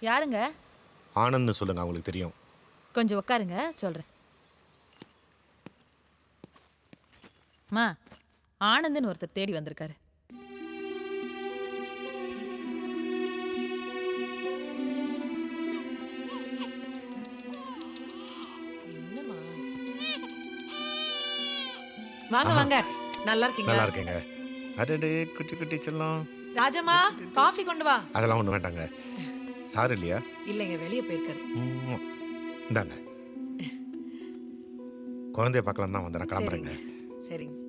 யாருங்க? ஆனந்த்னு சொல்லுங்க, அவங்களுக்கு தெரியும். கொஞ்சம் உட்காருங்க, சொல்றேன். அம்மா, ஆனந்த்னு ஒருத்தர் தேடி வந்திருக்காரு. வாங்க வாங்க. நல்லா இருக்கீங்க? நல்லா இருக்கேங்க. அடடே குட்டி குட்டி செல்லம். ராஜம்மா, காஃபி கொண்டு வா. அதெல்லாம் ஒண்ணு வேண்டாங்க. சார் இல்லையா? இல்லைங்க, வெளியே போயிருக்காரு. இந்தாங்க. குழந்தைய பார்க்கலாம் தான் வந்தேன், கிளம்புறேங்க. சரிங்க.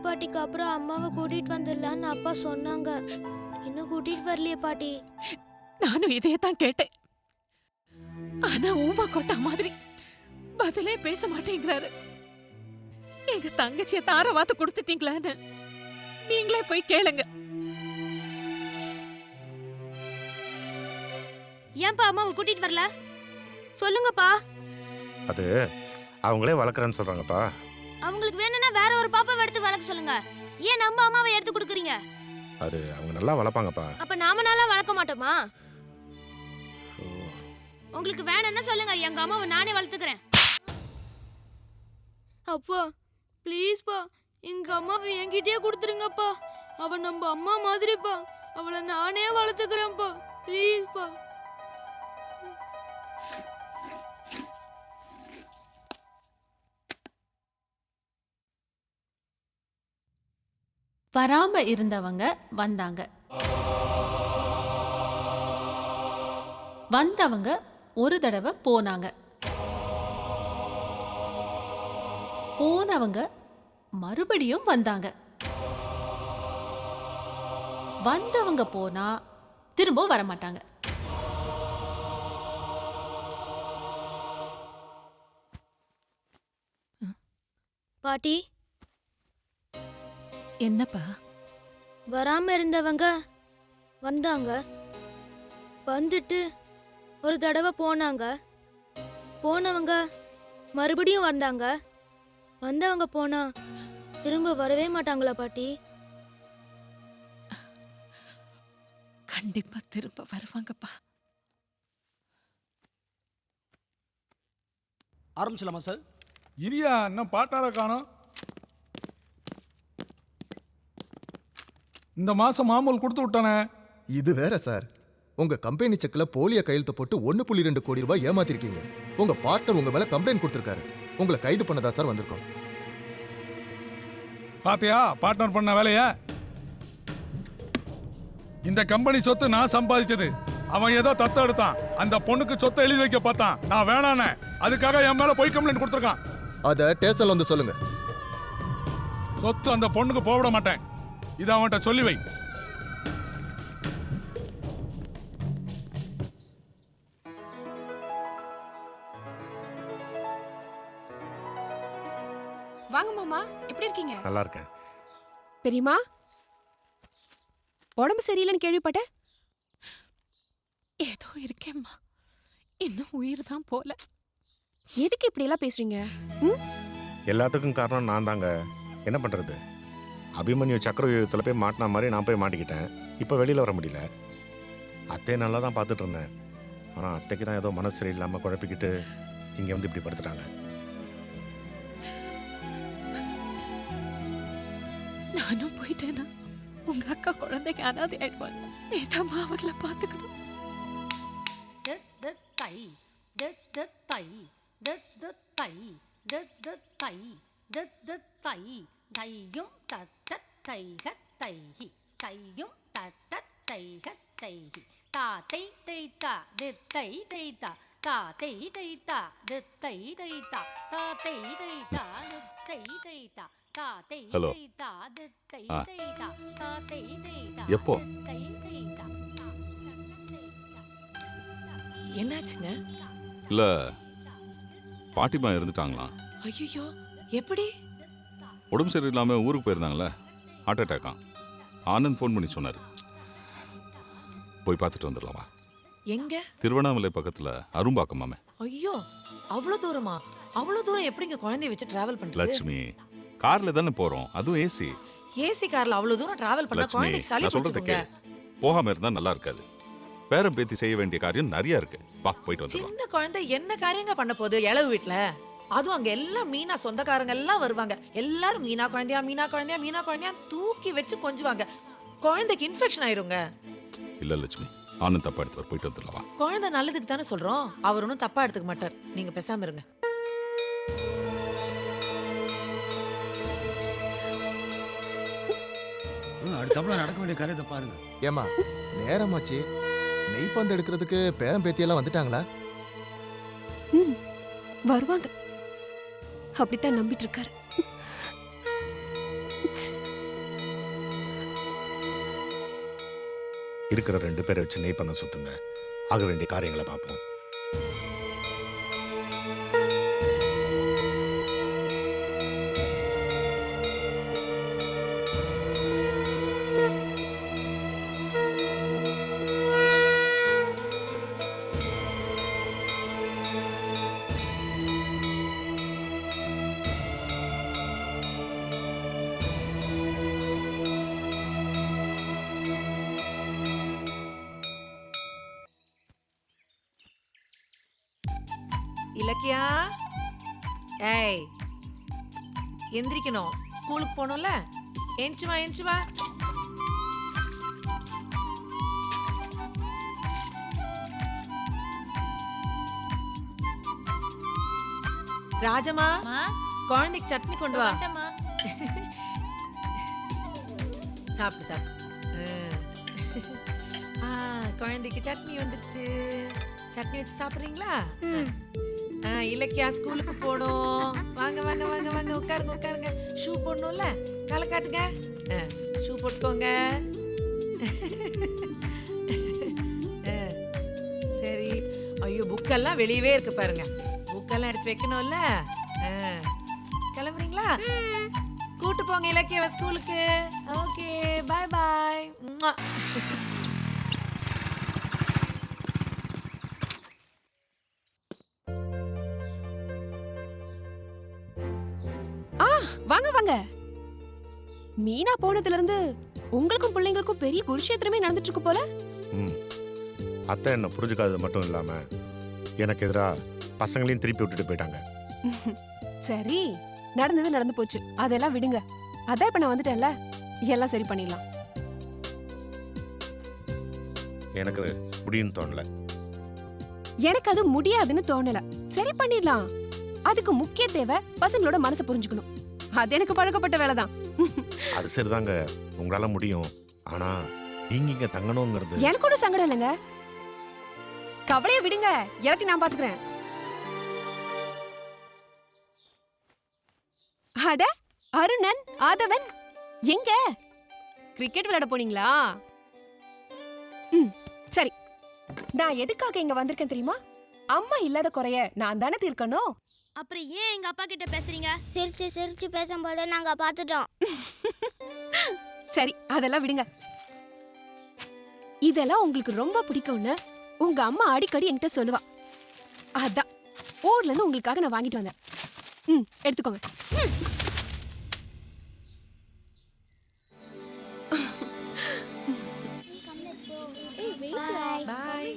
பாட்டிக்கு அப்புறம் அம்மாவை கூட்டிட்டு வந்துடலான்னு அப்பா சொன்னாங்க. இன்னும் கூட்டிட்டு வரலையே பாட்டி. நானும் இதே தான் கேட்டேன். ஆனா ஊமா கொட்டா மாதிரி பதிலே பேச மாட்டேங்கிறாரு. எங்க தங்கச்சிய தார வாத்து கொடுத்துட்டீங்களான்னு நீங்களே போய் கேளுங்க. ஏன்பா அம்மாவை கூட்டிட்டு வரல? சொல்லுங்கப்பா. அது அவங்களே வளர்க்குறேன்னு சொல்கிறாங்கப்பா. அவங்களுக்கு வேணும்னா வேற ஒரு பாப்பாவை எடுத்து வளர்க்க சொல்லுங்க. ஏன் நம்ம அம்மாவை எடுத்து கொடுக்குறீங்க? அது அவங்க நல்லா வளர்ப்பாங்கப்பா. அப்ப நாம நல்லா வளர்க்க மாட்டோமா? உங்களுக்கு வேணும்னா சொல்லுங்க, எங்க அம்மாவை நானே வளர்த்துக்கிறேன். அப்பா ப்ளீஸ்ப்பா, எங்க அம்மாவை என்கிட்டயே கொடுத்துருங்கப்பா. அவ நம்ம அம்மா மாதிரிப்பா. அவளை நானே வளர்த்துக்கிறேன்ப்பா. ப்ளீஸ்ப்பா. வராம இருந்தவங்க வந்தாங்க. வந்தவங்க ஒரு தடவை போனாங்க. போனவங்க மறுபடியும் வந்தாங்க. வந்தவங்க போனா திரும்ப வரமாட்டாங்க. பாட்டி, என்னப்பா? வராம இருந்தவங்க வந்தாங்க. வந்துட்டு ஒரு தடவை போனாங்க. போனவங்க மறுபடியும் வந்தாங்க. வந்தவங்க போனா திரும்ப வரவே மாட்டாங்களா பாட்டி? கண்டிப்பா திரும்ப வருவாங்கப்பா. ஆரம்பிச்சலாமா சார்? இரியா, இன்னும் பாட்டார காணோம். இந்த மாசம் மாமூல் கொடுத்து விட்டானே. இது வேற சார். உங்க கம்பெனி செக்ல போலியா கையெழுத்து போட்டு 1.2 கோடி ரூபாய் ஏமாத்திருக்கீங்க. உங்க பார்ட்னர் உங்க மேல கம்ப்ளைண்ட் கொடுத்திருக்காரு. உங்களை கைது பண்ணதா சார் வந்திருக்கோம். பாத்தியா பார்ட்னர் பண்ண வேலைய? இந்த கம்பெனி சொத்து நான் சம்பாதிச்சது. அவன் ஏதோ தத்த எடுத்தான். அந்த பொண்ணுக்கு சொத்தை எழுதி வைக்க பார்த்தான். நான் வேணானே. அதுக்காக என் மேல போய் கம்ப்ளைண்ட் கொடுத்திருக்கான். அத ஸ்டேஷன்ல வந்து சொல்லுங்க. சொத்து அந்த பொண்ணுக்கு போட மாட்டேன். இதை அவன்கிட்ட சொல்லி வை. வாங்க மாமா, எப்படி இருக்கீங்க? நல்லா இருக்கேன். பெரியம்மா, உடம்பு சரியில்லைன்னு கேள்விப்பட்டேன். ஏதோ இருக்கேம்மா, இன்னும் உயிர் தான் போல. எதுக்கு இப்படி எல்லாம் பேசுறீங்க? எல்லாத்துக்கும் காரணம் நான் தாங்க. என்ன பண்ணுறது? அபிமன்யு சக்கரவியூகத்தில் போய் மாட்டின மாதிரி நான் போய் மாட்டிக்கிட்டேன். இப்போ வெளியில் வர முடியல. அத்தையை நல்லா தான் பார்த்துட்டு இருந்தேன். ஆனால் அத்தைக்கு தான் ஏதோ மனசு சரியில்லாமல் குழப்பிக்கிட்டு இங்கே வந்து இப்படி படுத்துட்டாங்க. நானும் போயிட்டேன்னா உங்க அக்கா குழந்தைக்கு அனாதை ஆயிடுவாங்க. நீதாம்மா அவர்களை பார்த்துக்கணும். ஹலோ. எப்போ? என்னாச்சுங்க? இல்ல, பாட்டிமா இருந்துட்டாங்களா? ஐயோ, எப்படி? உடம்பு சரியில்லாம ஊருக்கு போயிருந்தாங்களே, ஹார்ட் அட்டாக்கா. ஆனந்த் ஃபோன் பண்ணி சொன்னாரு. போய் பார்த்துட்டு வந்துடலாமா? எங்க? திருவண்ணாமலை பக்கத்துல அரும்பாக்கமாமே. ஐயோ, அவ்வளவு தூரமா? அவ்வளவு தூரம் எப்படிங்க குழந்தைய வச்சு டிராவல் பண்றது? லட்சுமி, கார்ல தானே போறோம், அதுவும் ஏசி. ஏசி கார்ல அவ்வளவு தூரம் டிராவல் பண்ணா லட்சுமி, குழந்தைக்கு சளி நான் சொல்றத பிடிச்சுக்குங்க. கேளு. போகாம இருந்தா நல்லா இருக்காது. பேரம் பேத்தி செய்ய வேண்டிய காரியம் நிறைய இருக்கு. வா, போயிட்டு வந்துடலாம். சின்ன குழந்தை என்ன காரியங்க பண்ண போகுது இளவு வீட்ல? அதுவும் அங்க எல்லாம் மீனா சொந்தக்காரங்க எல்லாம் வருவாங்க. எல்லாரும் மீனா குழந்தையா மீனா குழந்தையா மீனா குழந்தையா தூக்கி வச்சு கொஞ்சுவாங்க. குழந்தைக்கு இன்ஃபெக்ஷன் ஆயிருங்க. இல்ல லட்சுமி, ஆனந்த் தப்பா எடுத்து போயிட்டு வந்துடலாம். வா. குழந்தை நல்லதுக்கு தானே சொல்றோம். அவர் ஒன்றும் தப்பா எடுத்துக்க மாட்டார். நீங்க பேசாம இருங்க. அடுத்தப்பல நடக்க வேண்டிய காரியத்தை பாருங்க. ஏமா நேரமாச்சு. நெய்ப்பந்து எடுக்கிறதுக்கு பேரம் பேத்தியெல்லாம் வந்துட்டாங்களா? வருவாங்க, அப்படித்தான் நம்பிட்டு இருக்காரு. இருக்கிற 2 பேரை வச்சு நெய் பண்ண சுத்துங்க. ஆக வேண்டிய காரியங்களை பார்ப்போம். இலக்கியா ஏய் எந்திரிக்கணும், ஸ்கூலுக்கு போகணும்ல. எந்திச்சு வா, எந்திச்சு வா. ராஜம்மா, குழந்தைக்கு சட்னி கொண்டு வா. சாப்பிட்டு சாப்பிட்டு. குழந்தைக்கு சட்னி வந்துருச்சு. சட்னி வச்சு சாப்பிட்றீங்களா? இலக்கியா ஸ்கூலுக்கு போகணும். வாங்க வாங்க வாங்க வாங்க, உட்காருங்க உட்காருங்க. ஷூ போடணும்ல, காலை காட்டுங்க. ஷூ போட்டுக்கோங்க. சரி. ஐயோ, புக்கெல்லாம் வெளியவே இருக்கு பாருங்க. புக்கெல்லாம் எடுத்து வைக்கணும்ல. கிளம்புறீங்களா? கூட்டு போங்க இலக்கியாவை ஸ்கூலுக்கு. ஓகே, பாய் பாய். வாங்க வாங்க. மீனா போனதுல இருந்து உங்களுக்கும் பிள்ளைங்களுக்கும் பெரிய குருஷேத்திரமே நடந்துட்டு இருக்கு போல. அத்தை என்ன புரிஞ்சுக்காதது மட்டும் இல்லாம எனக்கு எதிரா பசங்களையும் திருப்பி விட்டுட்டு போயிட்டாங்க. சரி, நடந்தது நடந்து போச்சு, அதெல்லாம் விடுங்க. அதான் இப்ப நான் வந்துட்டேன்ல, எல்லாம் சரி பண்ணிடலாம். எனக்கு முடியும்னு தோணல. எனக்கு அது முடியாதுன்னு தோணல. சரி பண்ணிடலாம். அதுக்கு முக்கிய தேவை பசங்களோட மனசை புரிஞ்சுக்கணும். அது எனக்கு பழக்கப்பட்ட வேலைதான். அது சரிதாங்க, உங்களால முடியும். ஆனா நீங்க இங்க தங்கணுங்கிறது எனக்கு ஒன்றும் சங்கடம் இல்லைங்க. கவலையை விடுங்க, எல்லாத்தையும் நான் பாத்துக்கிறேன். அட, அருணன், ஆதவன் எங்க? கிரிக்கெட் விளையாட போனீங்களா? சரி. நான் எதுக்காக இங்க வந்திருக்கேன் தெரியுமா? அம்மா இல்லாத குறைய நான் தானே தீர்க்கணும். அப்புறம் ஏன் எங்க அப்பா கிட்ட பேசுறீங்க? சிரிச்சு சிரிச்சு பேசும்போது நாங்க பாத்துட்டோம். சரி, அதெல்லாம் விடுங்க. இதெல்லாம் உங்களுக்கு ரொம்ப பிடிக்கும்னு உங்க அம்மா அடிக்கடி என்கிட்ட சொல்லுவா. அதான் ஊர்ல இருந்து உங்களுக்காக நான் வாங்கிட்டு வந்தேன். எடுத்துக்கோங்க. Bye.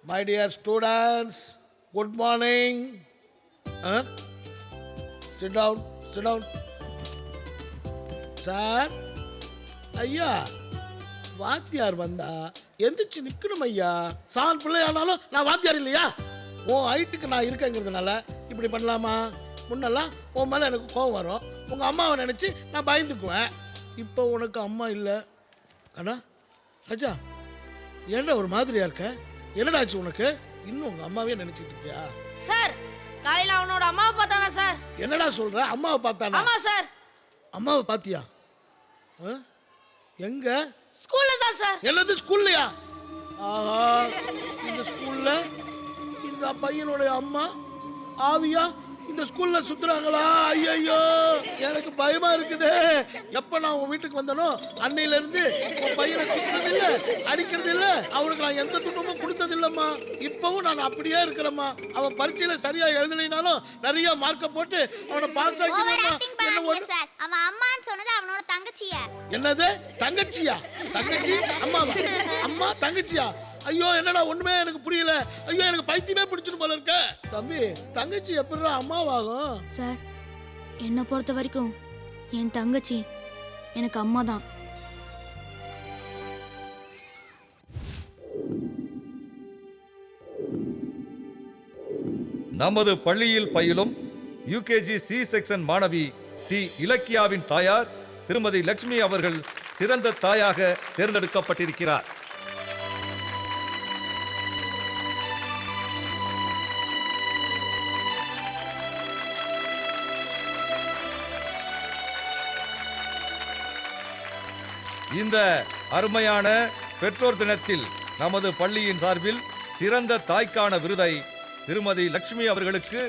My dear students, good morning. Sit down, sit down. Sir, ஐயா, வாத்தியார் வந்தா எந்திரிச்சு நிக்கணும் ஐயா. சான் பிள்ளையானாலும் நான் வாத்தியார் இல்லையா? உன் ஹைட்டுக்கு நான் இருக்கேங்கிறதுனால இப்படி பண்ணலாமா? முன்னெல்லாம் உன் மேலே எனக்கு கோவம் வரும். உங்கள் அம்மாவை நினச்சி நான் பயந்துக்குவேன். இப்போ உனக்கு அம்மா இல்லை. அண்ணா ராஜா, என்ன ஒரு மாதிரியா இருக்க? என்னடாச்சு உனக்கு? இன்னும் உங்கள் அம்மாவே நினச்சிட்டு இருக்கியா? சார், காலையில் அவனோட அம்மாவை பார்த்தானா சார்? என்னடா சொல்கிற? அம்மாவை பார்த்தானா? ஆமா சார். அம்மாவை பார்த்தியா? எங்க? ஸ்கூல்ல தான் சார். என்னது ஸ்கூல்லையா? ஆஹா, இந்த ஸ்கூல்ல இந்த பையனுடைய அம்மா ஆவியா இந்த ஸ்கூல்ல சுத்துறாங்களா? ஐயோ, எனக்கு பயமா இருக்குது. எப்ப நான் உன் வீட்டுக்கு வந்தனோ அன்னையில இருந்து உன் பையனை திட்டுறது இல்ல, அடிக்கிறது இல்ல, அவனுக்கு நான் எந்த துன்பமும் கொடுத்தது இல்லம்மா. இப்பவும் நான் அப்படியே இருக்கிறேம்மா. அவன் பரீட்சையில சரியா எழுதலைனாலும் நிறைய மார்க்க போட்டு அவனை பாஸ் ஆக்கிடுமா. சார், அவன் அம்மான்னு சொன்னது அவனோட தங்கச்சிய. என்னது தங்கச்சியா? தங்கச்சி அம்மாவா? அம்மா தங்கச்சியா? ஐயோ, என்னடா ஒண்ணுமே எனக்கு புரியல. ஐயோ, எனக்கு பைத்தியமே பிடிச்சிட்டு போல இருக்க. தம்பி, தங்கச்சி எப்படிடா அம்மாவாகும்? சார், என்னை பொறுத்த வரைக்கும் என் தங்கச்சி எனக்கு அம்மா தான். நமது பள்ளியில் பயிலும் யூகேஜி சி செக்ஷன் மாணவி டி இலக்கியாவின் தாயார் திருமதி லட்சுமி அவர்கள் சிறந்த தாயாக தேர்ந்தெடுக்கப்பட்டிருக்கிறார். இந்த அருமையான பெற்றோர் தினத்தில் நமது பள்ளியின் சார்பில் சிறந்த தாய்க்கான விருதை திருமதி லட்சுமி அவர்களுக்கு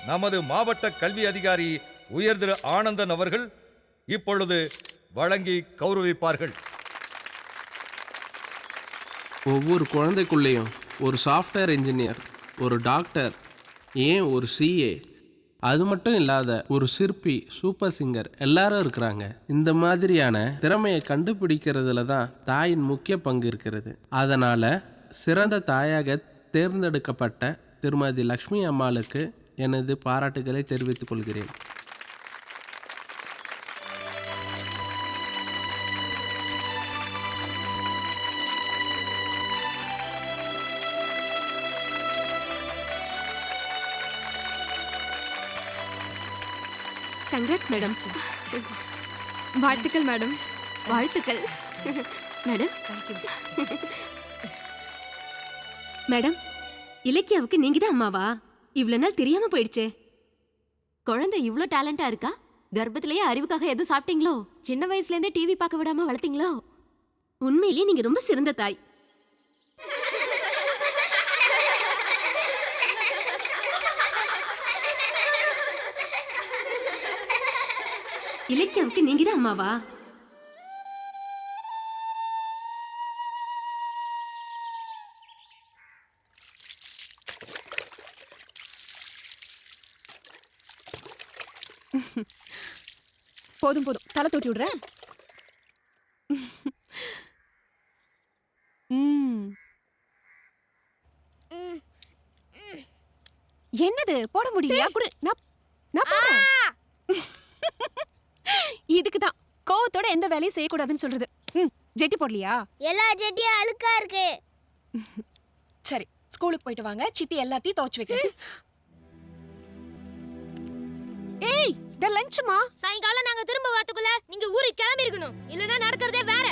நமது மாவட்ட கல்வி அதிகாரி உயர் திரு ஆனந்தன் அவர்கள் இப்பொழுது வழங்கி கௌரவிப்பார்கள். ஒவ்வொரு குழந்தைக்குள்ளேயும் ஒரு சாஃப்ட்வேர் இன்ஜினியர், ஒரு டாக்டர், ஏன் ஒரு சிஏ, அது மட்டும் இல்லாத ஒரு சிற்பி, சூப்பர் சிங்கர் எல்லாரும் இருக்கிறாங்க. இந்த மாதிரியான திறமையை கண்டுபிடிக்கிறதுல தான் தாயின் முக்கிய பங்கு இருக்கிறது. அதனால சிறந்த தாயாக தேர்ந்தெடுக்கப்பட்ட திருமதி லக்ஷ்மி அம்மாளுக்கு எனது பாராட்டுகளை தெரிவித்துக் கொள்கிறேன். Congrats madam. வாழ்த்துக்கள் மேடம், வாழ்த்துக்கள் மேடம். மேடம், இலக்கியாவுக்கு நீங்க தான் அம்மாவா? இவ்வளவு நாள் தெரியாம போயிடுச்சே. குழந்தை இவ்ளோ டேலண்டா இருக்கா? கர்ப்பத்திலேயே அறிவுக்காக எதுவும் சாப்பிட்டீங்களோ? சின்ன வயசுல இருந்தே டிவி பார்க்க விடாம வளர்த்தீங்களோ? உண்மையிலேயே நீங்க ரொம்ப சிறந்த தாய். இலக்கியாவுக்கு நீங்க தான் அம்மாவா? போதும் போதும், தலை தூட்டி விடுறேன். என்னது போட முடியலையா? குடு, நான் போடுறேன். இதுக்குதான் கோவத்தோட எந்த வேலையும் செய்யக்கூடாதுன்னு சொல்றது. ஜெட்டி போடலையா? எல்லா ஜெட்டியும் அழுக்கா இருக்கு. சரி, ஸ்கூலுக்கு போயிட்டு வாங்க, சித்தி எல்லாத்தையும் துவைச்சு வைக்கிறேன். ஏய், த லஞ்ச்மா. சாயங்காலம் நாங்க திரும்ப வரதுக்குள்ள நீங்க ஊருக்கு கிளம்பி இருக்கணும், இல்லனா நடக்கிறதே வேற.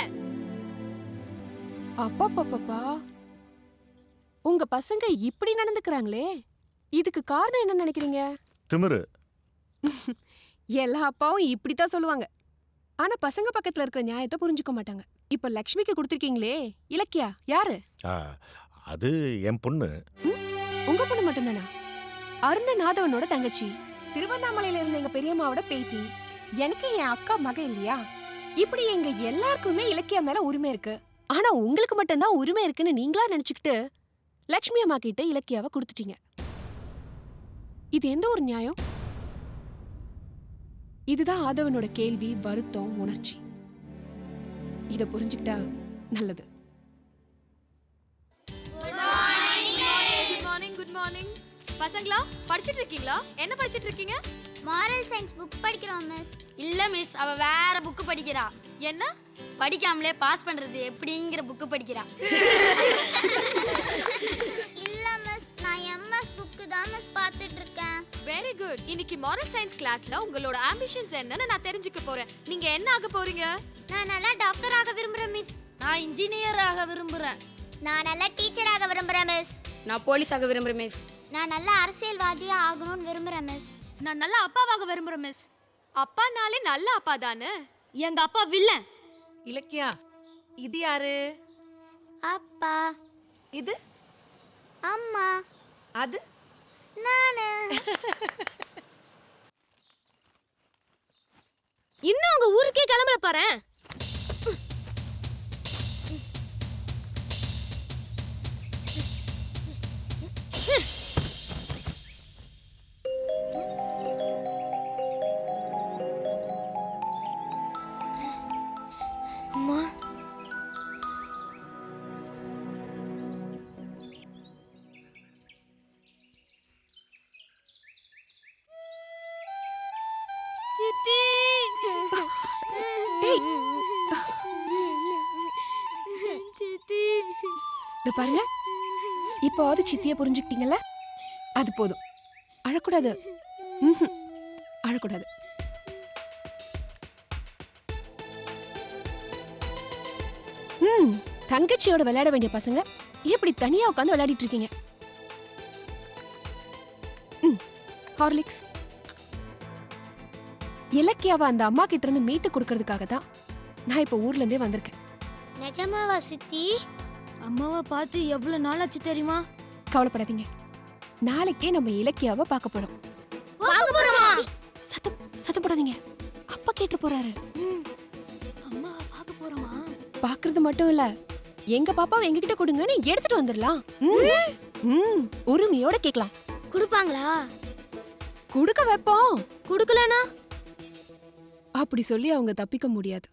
அப்பப்பப்பா, உங்க பசங்க இப்படி நடந்துக்கறாங்களே, இதுக்கு காரணம் என்ன நினைக்கிறீங்க? திமிரு. எல்லா அப்பாவும் இப்படித்தான் சொல்லுவாங்க. ஆனா பசங்க பக்கத்துல இருக்கிற நியாயத்தை புரிஞ்சுக்க மாட்டாங்க. இப்ப லக்ஷ்மிக்கு கொடுத்திருக்கீங்களே, இலக்கியா யாரு? அது என் பொண்ணு. உங்க பொண்ணு மட்டும்தானா? அருணநாதவனோட தங்கச்சி, திருவண்ணாமலையில இருந்த எங்க பெரியம்மாவோட பேத்தி. எனக்கு என் அக்கா மக இல்லையா? இப்படி எங்க எல்லாருக்குமே இலக்கியா மேல உரிமை இருக்கு. ஆனா உங்களுக்கு மட்டும்தான் உரிமை இருக்குன்னு நீங்களா நினைச்சுக்கிட்டு லக்ஷ்மி அம்மா கிட்ட இலக்கியாவை கொடுத்துட்டீங்க. இது எந்த ஒரு நியாயம்? இதுதான் ஆதவனோட கேள்வி, வருத்தம், உணர்ச்சி. இத புரிஞ்சுக்கிட்டா நல்லது. Good morning. குட் மார்னிங் பசங்களா, படிச்சிட்டு இருக்கீங்களா? என்ன படிச்சிட்டு இருக்கீங்க? மாரல் சயின்ஸ் புக் படிக்கிறோம் மிஸ். இல்ல மிஸ், அவ வேற புக் படிக்கிறா. என்ன? படிக்காமலே பாஸ் பண்றது எப்படிங்கிற புக் படிக்கிறா. இல்ல மிஸ், நான் எம்எஸ் புக் தான் மிஸ் பார்த்துட்டு இருக்கேன். Very good. இன்னைக்கு மாரல் சயின்ஸ் கிளாஸ்ல உங்களோட ஆம்பிஷன்ஸ் என்னன்னு நான் தெரிஞ்சுக்க போறேன். நீங்க என்ன ஆக போறீங்க? நான் நல்லா டாக்டர் ஆக விரும்புறேன் மிஸ். நான் இன்ஜினியர் ஆக விரும்புறேன். நான் நல்லா டீச்சர் ஆக விரும்புறேன் மிஸ். நான் போலீஸ் ஆக விரும்புறேன் மிஸ். நான் நல்லா அரசியல்வாதியா ஆகணும்னு விரும்புறேன் மிஸ். நான் நல்லா அப்பாவாக விரும்புறேன் மிஸ். அப்பானாலே நல்ல அப்பா தானே. எங்க அப்பா வில்லன். இலக்கியா, இது யாரு? அப்பா. இது அம்மா. அது நானு. இன்னும் உங்க ஊருக்கே கிளம்பல பாரு. அம்மா. சித்தி. சித்தி. இத பாருங்க, இப்போவாது சித்திய புரிஞ்சுக்கிட்டீங்கல்ல? அது போதும். அழக்கூடாது. அழக்கூடாது. தங்கச்சியோட விளையாட வேண்டிய பசங்க எப்படி தனியா உட்காந்து விளையாடிட்டு இருக்கீங்க? ஹார்லிக்ஸ். இலக்கியாவை அந்த அம்மா கிட்ட இருந்து மீட்டு கொடுக்கறதுக்காக தான் நான் இப்ப ஊர்ல இருந்தே வந்திருக்கேன். நிஜமாவா சித்தி? அம்மாவை பார்த்து எவ்வளவு நாள் ஆச்சு தெரியுமா? கவலைப்படாதீங்க, நாளைக்கே நம்ம இலக்கியாவை பார்க்க போறோம். பார்க்க போறோமா? சத்தம் போடாதீங்க, அப்பா கேட்டு போறாரு. அம்மாவை பார்க்க போறோமா? பாக்குறது மட்டும் இல்ல, எங்க பாப்பாவை எங்ககிட்ட கொடுங்கன்னு எடுத்துட்டு வந்துடலாம். உரிமையோட கேட்கலாம். கொடுப்பாங்களா? குடுக்க வைப்போம். குடுக்கலனா அப்படி சொல்லி அவங்க தப்பிக்க முடியாது.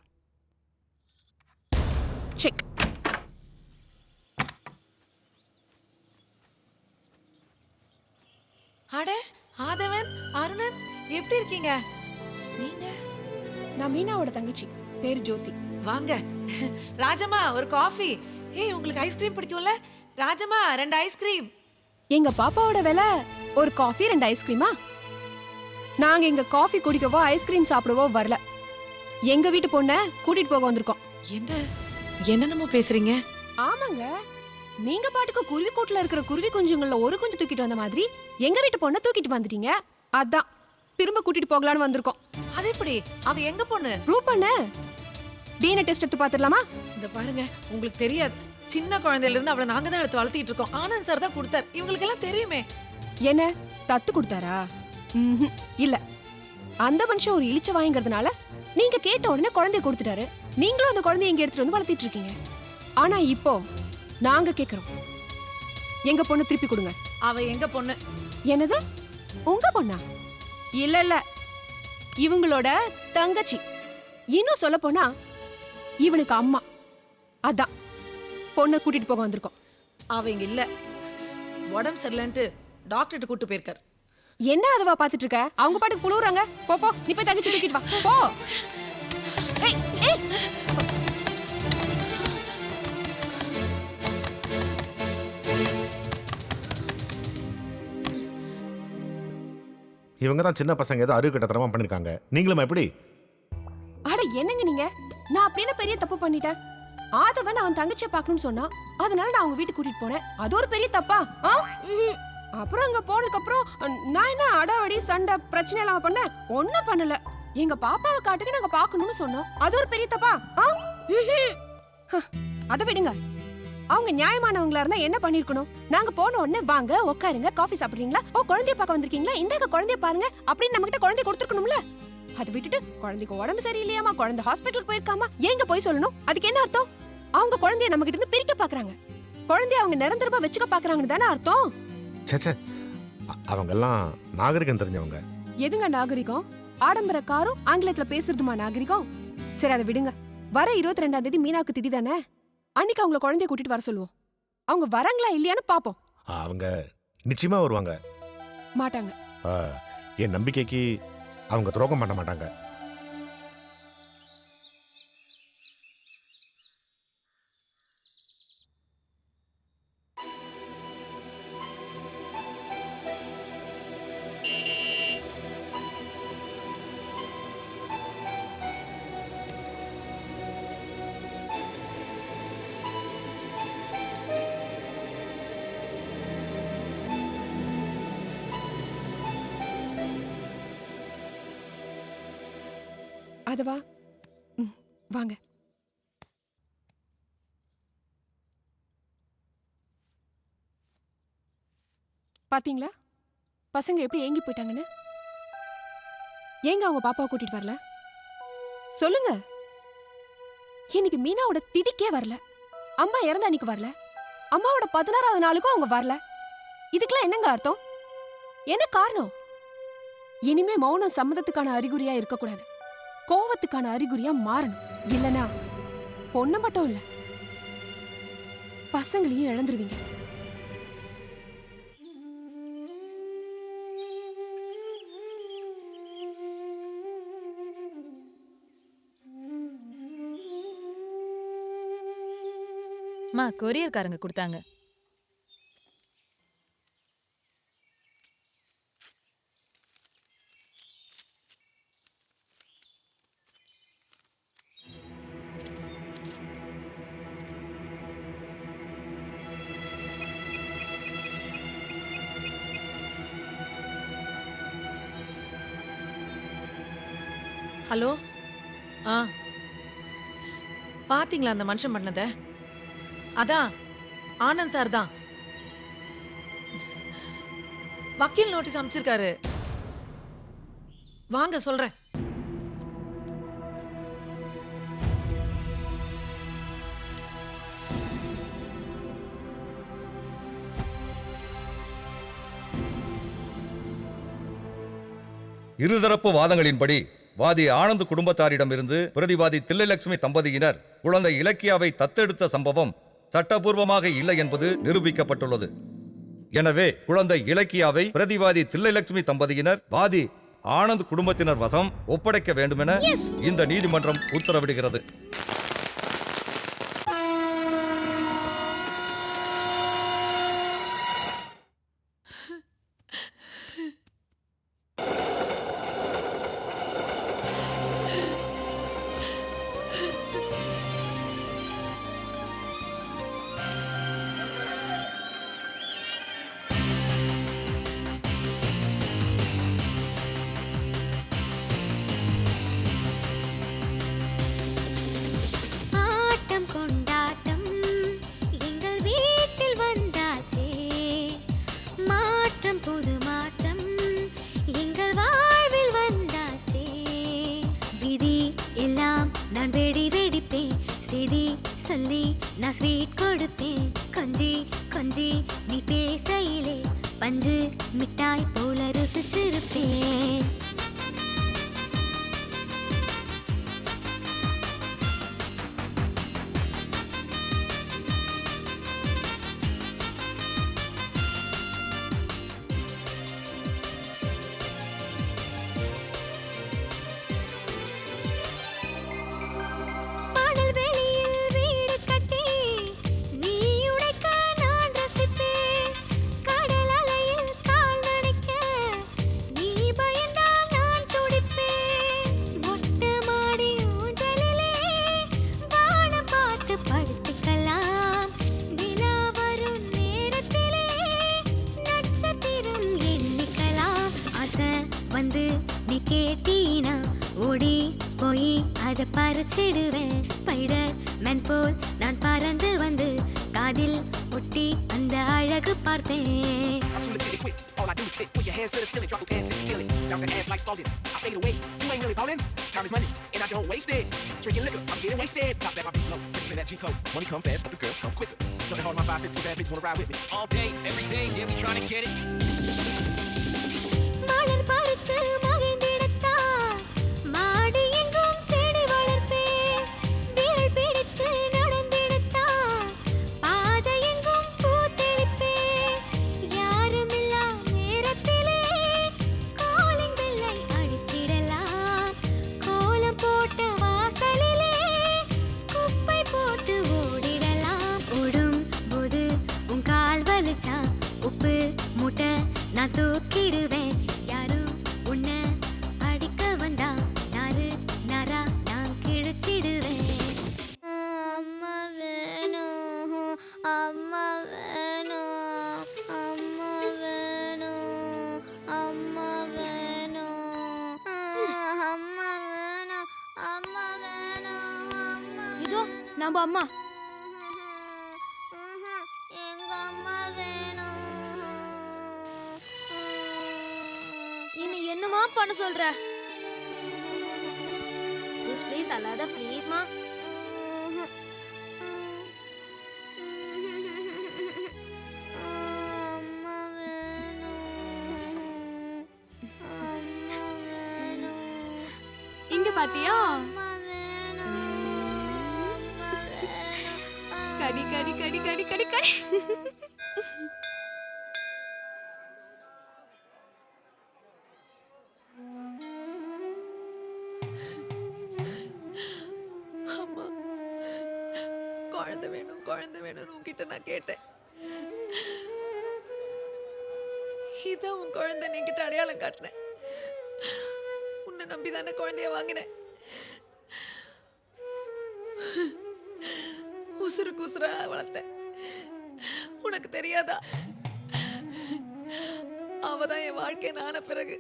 செக். அட ஆதவன், அருணன் எப்படி இருக்கீங்க? நீங்க? நான் மீனாவோட தங்கச்சி, பேரு ஜோதி. வாங்க. ராஜம்மா ஒரு காஃபி. ஏய் உங்களுக்கு ஐஸ்கிரீம் பிடிக்கும்ல? ராஜம்மா 2 ஐஸ்கிரீம். எங்க பாப்பாவோட விலை ஒரு காஃபி 2 ஐஸ்கிரீமா? நாங்க இங்க காஃபி குடிக்கவோ ஐஸ்கிரீம் சாப்பிடவோ வரல. எங்க வீட்டு பொண்ண கூட்டிட்டு போக வந்திருக்கோம். என்னென்னமோ பேசுறீங்க? ஆமாங்க, நீங்க பாட்டுக்கு குருவி கூட்டுல இருக்கிற குருவி குஞ்சுங்கள்ல ஒரு குஞ்சு தூக்கிட்டு வந்த மாதிரி எங்க வீட்டு பொண்ண தூக்கிட்டு வந்துட்டீங்க. அதான் திரும்ப கூட்டிட்டு போகலான்னு வந்திருக்கோம். அது எப்படி? அவ எங்க பொண்ணு? ரூபண்ண டிஎன்ஏ டெஸ்ட் எடுத்து பாத்துடலாமா? இந்த பாருங்க, உங்களுக்கு தெரியாது, சின்ன குழந்தையில இருந்து அவளை நாங்க தான் எடுத்து வளர்த்திட்டு இருக்கோம். ஆனந்த் சார் தான் கொடுத்தார். இவங்களுக்கு எல்லாம் தெரியுமே. என்ன தத்து கொடுத்தாரா? இல்ல, அந்த மனுஷன் ஒரு இழிச்ச வாங்கிறதுனால நீங்க கேட்ட உடனே குழந்தைய கொடுத்துட்டாரு. நீங்களும் அந்த குழந்தைய இங்க எடுத்துட்டு வந்து வளர்த்திட்டு இருக்கீங்க. ஆனா இப்போ நாங்க கேக்குறோம், எங்க பொண்ணு திருப்பி கொடுங்க. அவ எங்க பொண்ணு? என்னது உங்க பொண்ணா? இல்ல இல்ல, இவங்களோட தங்கச்சி. இன்னும் சொல்ல போனா இவனுக்கு அம்மா. அதான் பொண்ணை கூட்டிட்டு போக வந்திருக்கோம். அவ இங்க இல்ல, உடம்பு சரியில்லைன்ட்டு டாக்டர்கிட்ட கூட்டு போயிருக்காரு. என்ன அதுவா பாத்துட்டு இருக்க? அவங்க பாட்டுக்கு புழுவுறாங்க. போ போ, நீ போய் தங்கச்சி தூக்கிட்டு வா போ. ஏய் ஏய், இவங்க தான் சின்ன பசங்க ஏதோ அறிவு கட்டத்தனமா பண்ணிருக்காங்க. நீங்களும் எப்படி? அட என்னங்க நீங்க? நான் அப்படியே பெரிய தப்பு பண்ணிட்டேன். ஆதவன் அவன் தங்கச்சியை பார்க்கணும்னு சொன்னா, அதனால நான் அவங்க வீட்டுக்கு கூட்டிட்டு போனேன். அது ஒரு பெரிய தப்பா? அப்புறம் அங்க போனதுக்கு அப்புறம் நான் என்ன அடாவடி சண்டை பிரச்சனை எல்லாம் பண்ணேன்? ஒண்ணும் பண்ணல. எங்க பாப்பாவை காட்டுக்கு நாங்க பார்க்கணும்னு சொன்னோம். அது ஒரு பெரிய தப்பா? அதை விடுங்க. அவங்க நியாயமானவங்களா இருந்தா என்ன பண்ணிருக்கணும்? நாங்க போன உடனே வாங்க உட்காருங்க, காஃபி சாப்பிடுறீங்களா, ஓ குழந்தைய பார்க்க வந்திருக்கீங்களா, இந்தாங்க குழந்தைய பாருங்க அப்படின்னு நம்ம கிட்ட குழந்தைய கொடுத்துருக்கணும்ல. அதை விட்டுட்டு குழந்தைக்கு உடம்பு சரியில்லையாமா, குழந்தை ஹாஸ்பிட்டலுக்கு போயிருக்காமா, ஏங்க போய் சொல்லணும்? அதுக்கு என்ன அர்த்தம்? அவங்க குழந்தைய நம்ம கிட்ட இருந்து பிரிக்க பாக்குறாங்க. குழந்தைய அவங்க நிரந்தரமா வச்சுக்க பாக்குறாங்கன்னு தானே அர்த்தம்? சேச்சே, அவங்க எல்லாம் நாகரிகம் தெரிஞ்சவங்க. எதுங்க நாகரிகம்? ஆடம்பர காரும் ஆங்கிலத்துல பேசுறதுமா நாகரிகம்? சரி அதை விடுங்க. வர 22ஆம் தேதி மீனாவுக்கு திதி தானே, அன்னைக்கு அவங்க குழந்தைய கூட்டிட்டு வர சொல்லுவோம். அவங்க வராங்களா இல்லையான்னு பாப்போம். அவங்க நிச்சயமா வருவாங்க. மாட்டாங்க. என் நம்பிக்கைக்கு அவங்க துரோகம் பண்ண மாட்டாங்க. அதுவா? வாங்க. பாத்தீங்களா பசங்க எப்படி ஏங்கி போயிட்டாங்கன்னு? ஏங்க அவங்க பாப்பாவை கூட்டிட்டு வரல? சொல்லுங்க. இன்னைக்கு மீனாவோட திதிக்கே வரல. அம்மா இறந்த அன்னைக்கு வரல. அம்மாவோட 16ஆவது நாளுக்கும் அவங்க வரல. இதுக்கெல்லாம் என்னங்க அர்த்தம்? என்ன காரணம்? இனிமே மௌனம் சம்மதத்துக்கான அறிகுறியா இருக்கக்கூடாது, கோவத்துக்கான அறிகுறியா மாறணும். இல்லனா பொண்ணு மட்டும் இல்ல, பசங்களையும் இழந்துருவீங்க. மா கொரியர்காரங்க கொடுத்தாங்க. ஹலோ. பாத்தீங்களா அந்த மனுஷன் பண்ணத? அதான் ஆனந்த் சார் தான். வக்கீல் நோட்டீஸ் அமைச்சிருக்காரு. வாங்க சொல்றேன். இருதரப்பு வாதங்களின்படி வாதி ஆனந்த் குடும்பத்தாரிடமிருந்து பிரதிவாதி தில்லைலட்சுமி தம்பதியினர் குழந்தை இலக்கியாவை தத்தெடுத்த சம்பவம் சட்டபூர்வமாக இல்லை என்பது நிரூபிக்கப்பட்டுள்ளது. எனவே குழந்தை இலக்கியாவை பிரதிவாதி தில்லைலட்சுமி தம்பதியினர் வாதி ஆனந்த் குடும்பத்தினர் வசம் ஒப்படைக்க வேண்டுமென இந்த நீதிமன்றம் உத்தரவிடுகிறது. ஆட்டம் கொண்டாட்டம் எங்கள் வீட்டில் வந்தாச்சே, மாற்றம் புது மாற்றம் எங்கள் வாழ்வில் வந்தாச்சே. விதி எல்லாம் நான் வெடிப்பேன், செய்தி சொல்லி நான் ஸ்வீட் கொடுப்பேன். கொஞ்சி கொஞ்சி நீ பேசையிலே பஞ்சு மிட்டாய் போல ருசிச்சிருப்பேன். மணல் வெளியில் வீடு கட்டி நீ உடைக்க நான் ரசிப்பேன். கடல் அலையில் கால் நனைக்க நீ பயந்தா நான் துடிப்பேன். மொட்டை மாடி ஊஞ்சலிலே வானம் பார்த்து படுத்துக்கலாம். நிலா வரும் நேரத்திலே நட்சத்திரம் எண்ணிக்கலாம். ஆசை வந்து நீ கேட்டீனா ஓடி போய் அதை பறிச்சிடுவேன். ஸ்பைடர் மேன் போல் நான் பறந்து வந்து காதில் ஒட்டி அந்த அழகு பார்ப்பேன். All I do is spit, put your hands to the ceiling, drop your pants and feel it. Bounce that ass like Spalding. I fade away, you ain't really ballin'. Time is money, and I don't waste it. Drinking liquor, I'm getting wasted. Top back, my beat low, bitches in that G-code. Money come fast, but the girls come quicker. Study hard on my 550, bad bitches wanna ride with me. All day, every day, yeah, we tryna get it. மலர் பறிச்சு மகிழ்ந்திடத்தான் மாடி எங்கும் செடி வளர்ப்பேன். விரல் பிடிச்சு நடந்திடத்தான் பாதை எங்கும் பூத்தெளிப்பேன். யாருமில்லா நேரத்திலே காலிங் பெல்லை அடிச்சிடலாம். கோலம் போட்ட வாசலிலே குப்பை போட்டு ஓடிடலாம். ஓடும் போது உன் கால் வலிச்சா உப்பு மூட்டை நான் தூக்கிடுவேன். யாரும் உன்னை அடிக்க வந்தா நாரு நாரா நான் கிழிச்சிடுவேன். அம்மா வேணும், அம்மா வேணும், அம்மா வேணும், அம்மா வேணும், அம்மா வேணும், அம்மா வேணும், அம்மா இதோ நம்ம அம்மா. எங்க அம்மா வேணும். இனி என்னமா பண்ண சொல்ற? ப்ளீஸ் ப்ளீஸ் அல்லாத ப்ளீஸ்மா. அம்மா வேணும், அம்மா வேணும், இங்க பாத்தியா? அம்மா வேணும், அம்மா வேணும். கடி கடி கடி கடி கடி கடி. அம்மா, குழந்தை வேணும் குழந்தை வேணும்னு உன்கிட்ட நான் கேட்டேன். இதான் உன் குழந்தை நீங்கிட்ட அடையாளம் காட்டினேன். உன்னை நம்பி தானே குழந்தைய வாங்கினேன். உசுருக்கு உசுரா வளர்த்தேன். உனக்கு தெரியாதா? அவதான் என் வாழ்க்கை நான பிறகு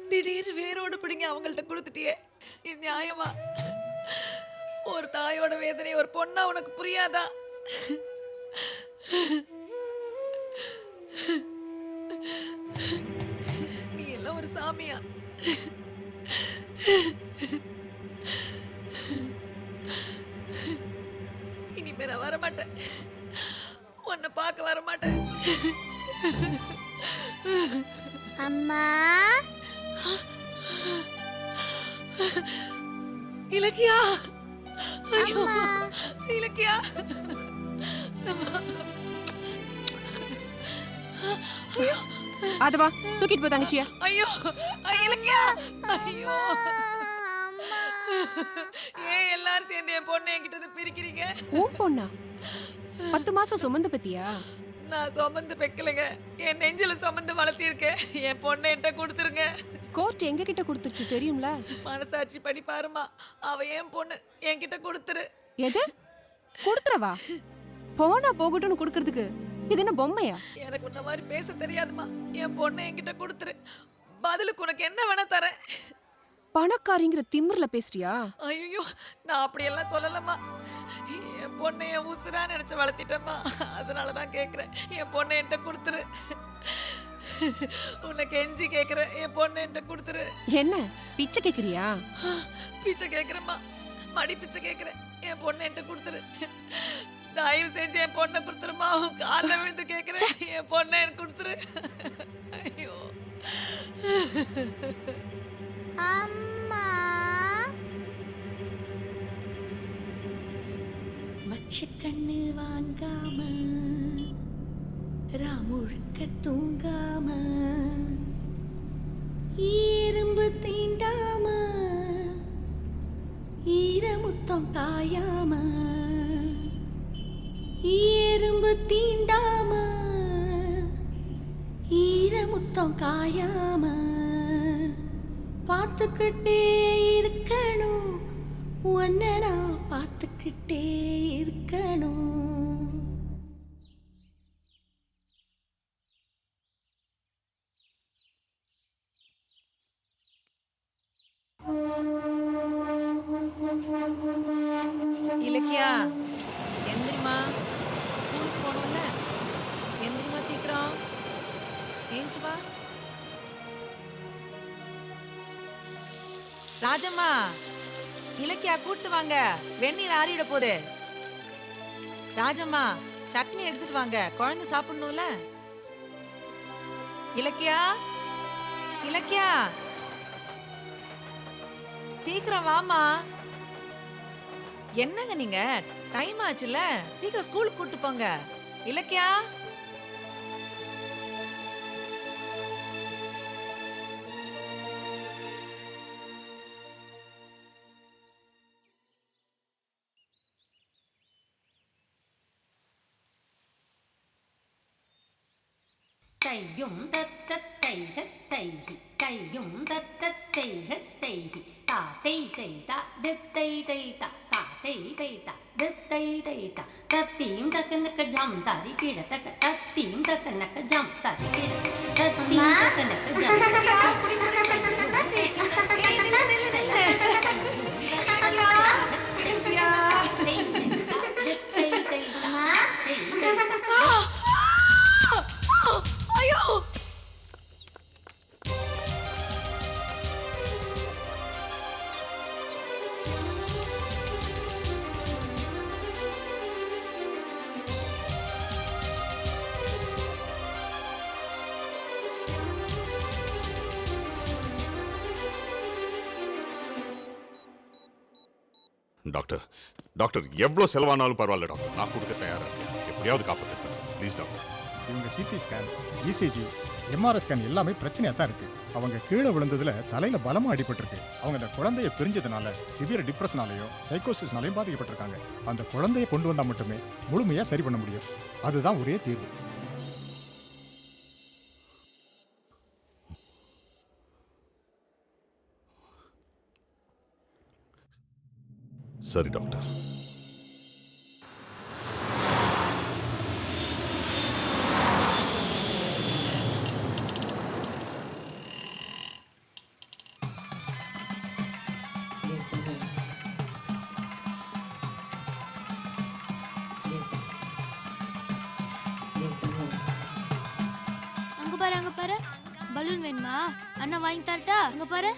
திடீர்னு வேரோடு பிடிங்க அவங்கள்ட்ட கொடுத்துட்டியே. இது நியாயமா? ஒரு தாயோட வேதனை ஒரு பொண்ணா உனக்கு புரியாதா? நீ எல்லாம் ஒரு சாமியா? இனிமே நான் வரமாட்டேன். உன்னை பார்க்க வரமாட்டேன். அம்மா இலக்கியா, ஐயோ இலக்கியா, ஐயோ அதவா தூக்கிட்டு போ தங்கச்சியா. ஐயோ இலக்கியா, ஐயோ ஏன் எல்லாரும் சேர்ந்து என் பொண்ணை என்கிட்ட இருந்து பிரிக்கிறீங்க? உன் பொண்ணா? 10 மாசம் சுமந்து பத்தியா? நான் சுமந்து பெக்கலைங்க, என் நெஞ்சில சுமந்து வளர்த்திருக்கேன். என் பொண்ணை என்கிட்ட கொடுத்துருங்க. கோர்ட் எங்க கிட்ட கொடுத்துருச்சு தெரியும்ல? மனசாட்சி படி பாருமா, அவ என் பொண்ணு, என்கிட்ட கொடுத்துரு. எது கொடுத்துறவா? போனா போகட்டும்னு கொடுக்கறதுக்கு இது என்ன பொம்மையா? எனக்கு உன்ன மாதிரி பேச தெரியாதுமா, என் பொண்ணை என்கிட்ட கொடுத்துரு. பதிலுக்கு உனக்கு என்ன வேணா தரேன். பணக்காரிங்கிற திமிர்ல பேசுறியா? ஐயோ, நான் அப்படியெல்லாம் சொல்லலம்மா. என் பொண்ணை என் உசுரா நினைச்சு வளர்த்திட்டேம்மா, அதனாலதான் கேக்குறேன். என் பொண்ணை என்கிட்ட கொடுத்துரு. உன்னை கெஞ்சி கேக்குறேன், என் பொண்ணை என்கிட்ட கொடுத்துரு. என்ன பிச்சை கேக்குறியா? பிச்சை கேக்குறேம்மா, மடி பிச்சை கேக்குறேன். என் பொண்ணை என்கிட்ட கொடுத்துரு. தயவு செஞ்சு என் பொண்ணை கொடுத்துருமா, உன் காலில் விழுந்து கேக்குறேன். என் பொண்ணை எனக்கு கொடுத்துரு. ஐயோ அம்மா, வச்ச கண்ணு வாங்காம ராமுழுக்க தூங்காம இரும்பு தீண்டாம ஈரமுத்தம் காயாம இரும்பு தீண்டாம ஈரமுத்தம் காயாம பார்த்துக்கிட்டே இருக்கணும், உன்னை நான் பார்த்துக்கிட்டே இருக்கணும். இலக்கியா, எந்திரிமா, ஸ்கூலுக்கு போகணும்ல, எந்திரிமா சீக்கிரம், ஏஞ்சி வா. ராஜம்மா, இலக்கியா கூட்டு வாங்க, வெந்நீர் ஆறிட போகுது. ராஜம்மா, சட்னி எடுத்துட்டு வாங்க, குழந்தை சாப்பிடணும்ல. இலக்கியா, இலக்கியா சீக்கிரம் வாமா. என்னங்க நீங்க, டைம் ஆச்சுல, சீக்கிரம் ஸ்கூலுக்கு கூட்டு போங்க. இலக்கியா, தையும் தத்தத்தைஹ தைஹி தையும் தத்தத்தைஹ தைஹி தாத்தை தைதா தித்தை தைதா தாத்தை தைதா தித்தை தைதா தத்தீம் தக்கனக்க ஜம் தாரி கிட தக்க தத்தீம் தக்கனக்க ஜம் தாரி கிட தத்தீம் தக்கனக்க ஜம் டாக்டர் டாக்டர் எவ்வளோ செலவானாலும் பரவாயில்ல டாக்டர், நான் கொடுக்க தயாராக இருக்கேன். எப்படியாவது காப்பாற்றுறேன் ப்ளீஸ் டாக்டர். இவங்க CT scan, ECG, MRI scan எல்லாமே பிரச்சனையாக தான் இருக்கு. அவங்க கீழே விழுந்ததுல தலையில பலமா அடிபட்டிருக்கு. அவங்க அந்த குழந்தைய பிரிஞ்சதுனால சிவியர் டிப்ரெஷனாலையும் சைக்கோசிஸ்னாலையும் பாதிக்கப்பட்டிருக்காங்க. அந்த குழந்தைய கொண்டு வந்தா மட்டுமே முழுமையா சரி பண்ண முடியும். அதுதான் ஒரே தீர்வு. சரி டாக்டர். அங்க பாரு பலூன் வேணுமா? அண்ணா வாங்கி தரட்டா? அங்க பாரு,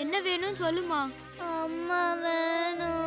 என்ன வேணும்னு சொல்லுமா. அம்மா வேணும்.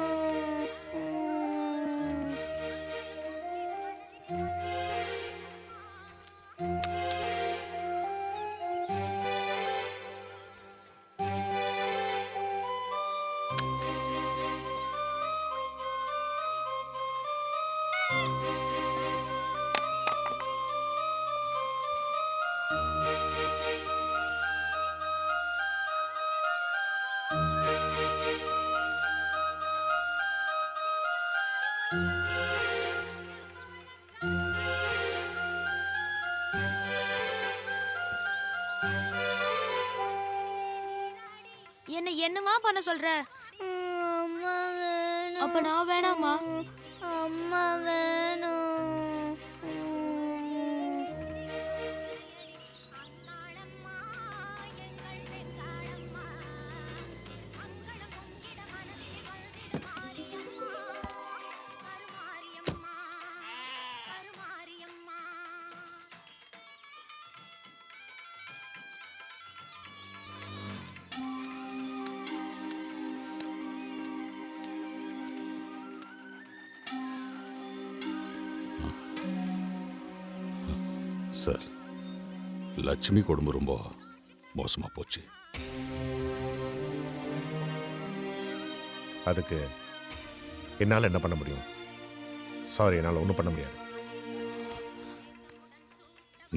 தான் பண்ண சொல்ற? அம்மா வேணும். அப்ப நான் வேணாமா? அம்மா வேணும். சார், லட்சுமி குடும்பம் ரொம்ப மோசமா போச்சு. அதுக்கு என்னால் என்ன பண்ண முடியும்? சாரி, என்னால் ஒன்றும் பண்ண முடியாது.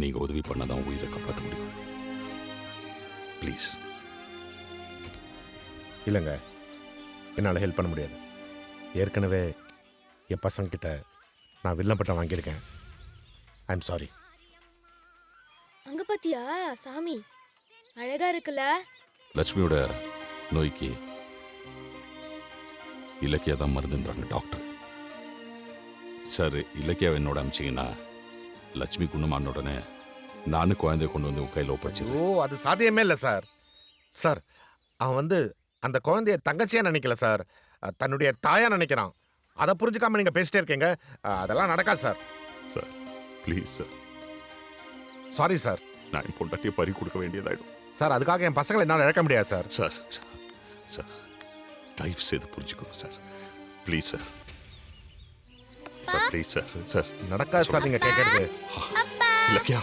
நீங்க உதவி பண்ணாதான் உயிரை காப்பாற்ற முடியும். ப்ளீஸ். இல்லைங்க, என்னால் ஹெல்ப் பண்ண முடியாது. ஏற்கனவே என் பசங்கிட்ட நான் வில்லன் பட்டம் வாங்கியிருக்கேன். I am sorry. அங்க பாத்தியா சாமி, அழகா இருக்குல்ல? லட்சுமியோட நோய்க்கு இலக்கியா தான் மருந்துன்றாங்க டாக்டர். சார், இலக்கியா என்னோட அமிச்சிங்கன்னா லட்சுமி குணமான உடனே நானும் குழந்தைய கொண்டு வந்து உன் கையில் ஒப்படைச்சிருவேன். ஓ, அது சாத்தியமே இல்லை சார். சார், அவன் வந்து அந்த குழந்தைய தங்கச்சியா நினைக்கல சார், தன்னுடைய தாயா நினைக்கிறான். அதை புரிஞ்சுக்காம நீங்க பேசிட்டே இருக்கீங்க. அதெல்லாம் நடக்காது sir. Sir please sir. Sorry sir. நான் என் பொண்டாட்டியை பறி கொடுக்க வேண்டியதாயிடும் சார். அதுக்காக என் பசங்களை என்னால் இழக்க முடியாது சார். சார் சார் தயவு செய்து புரிஞ்சுக்கணும் sir. Please sir. Sir please sir. Sir நடக்காது சார் நீங்க கேட்கறது. இலக்கியா,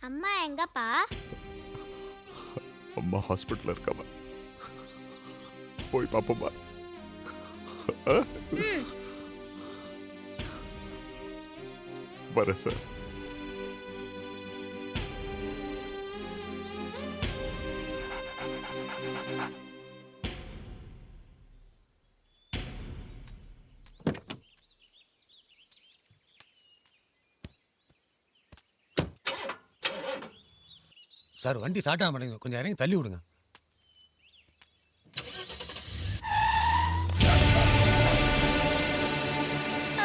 அம்மா எங்கப்பா? அம்மா ஹாஸ்பிட்டல்ல இருக்காம போய் பாப்போமா? வரேன் சார். சார், வண்டி ஸ்டார்ட் ஆக மாட்டேங்குது, கொஞ்சம் இறங்கி தள்ளி விடுங்க.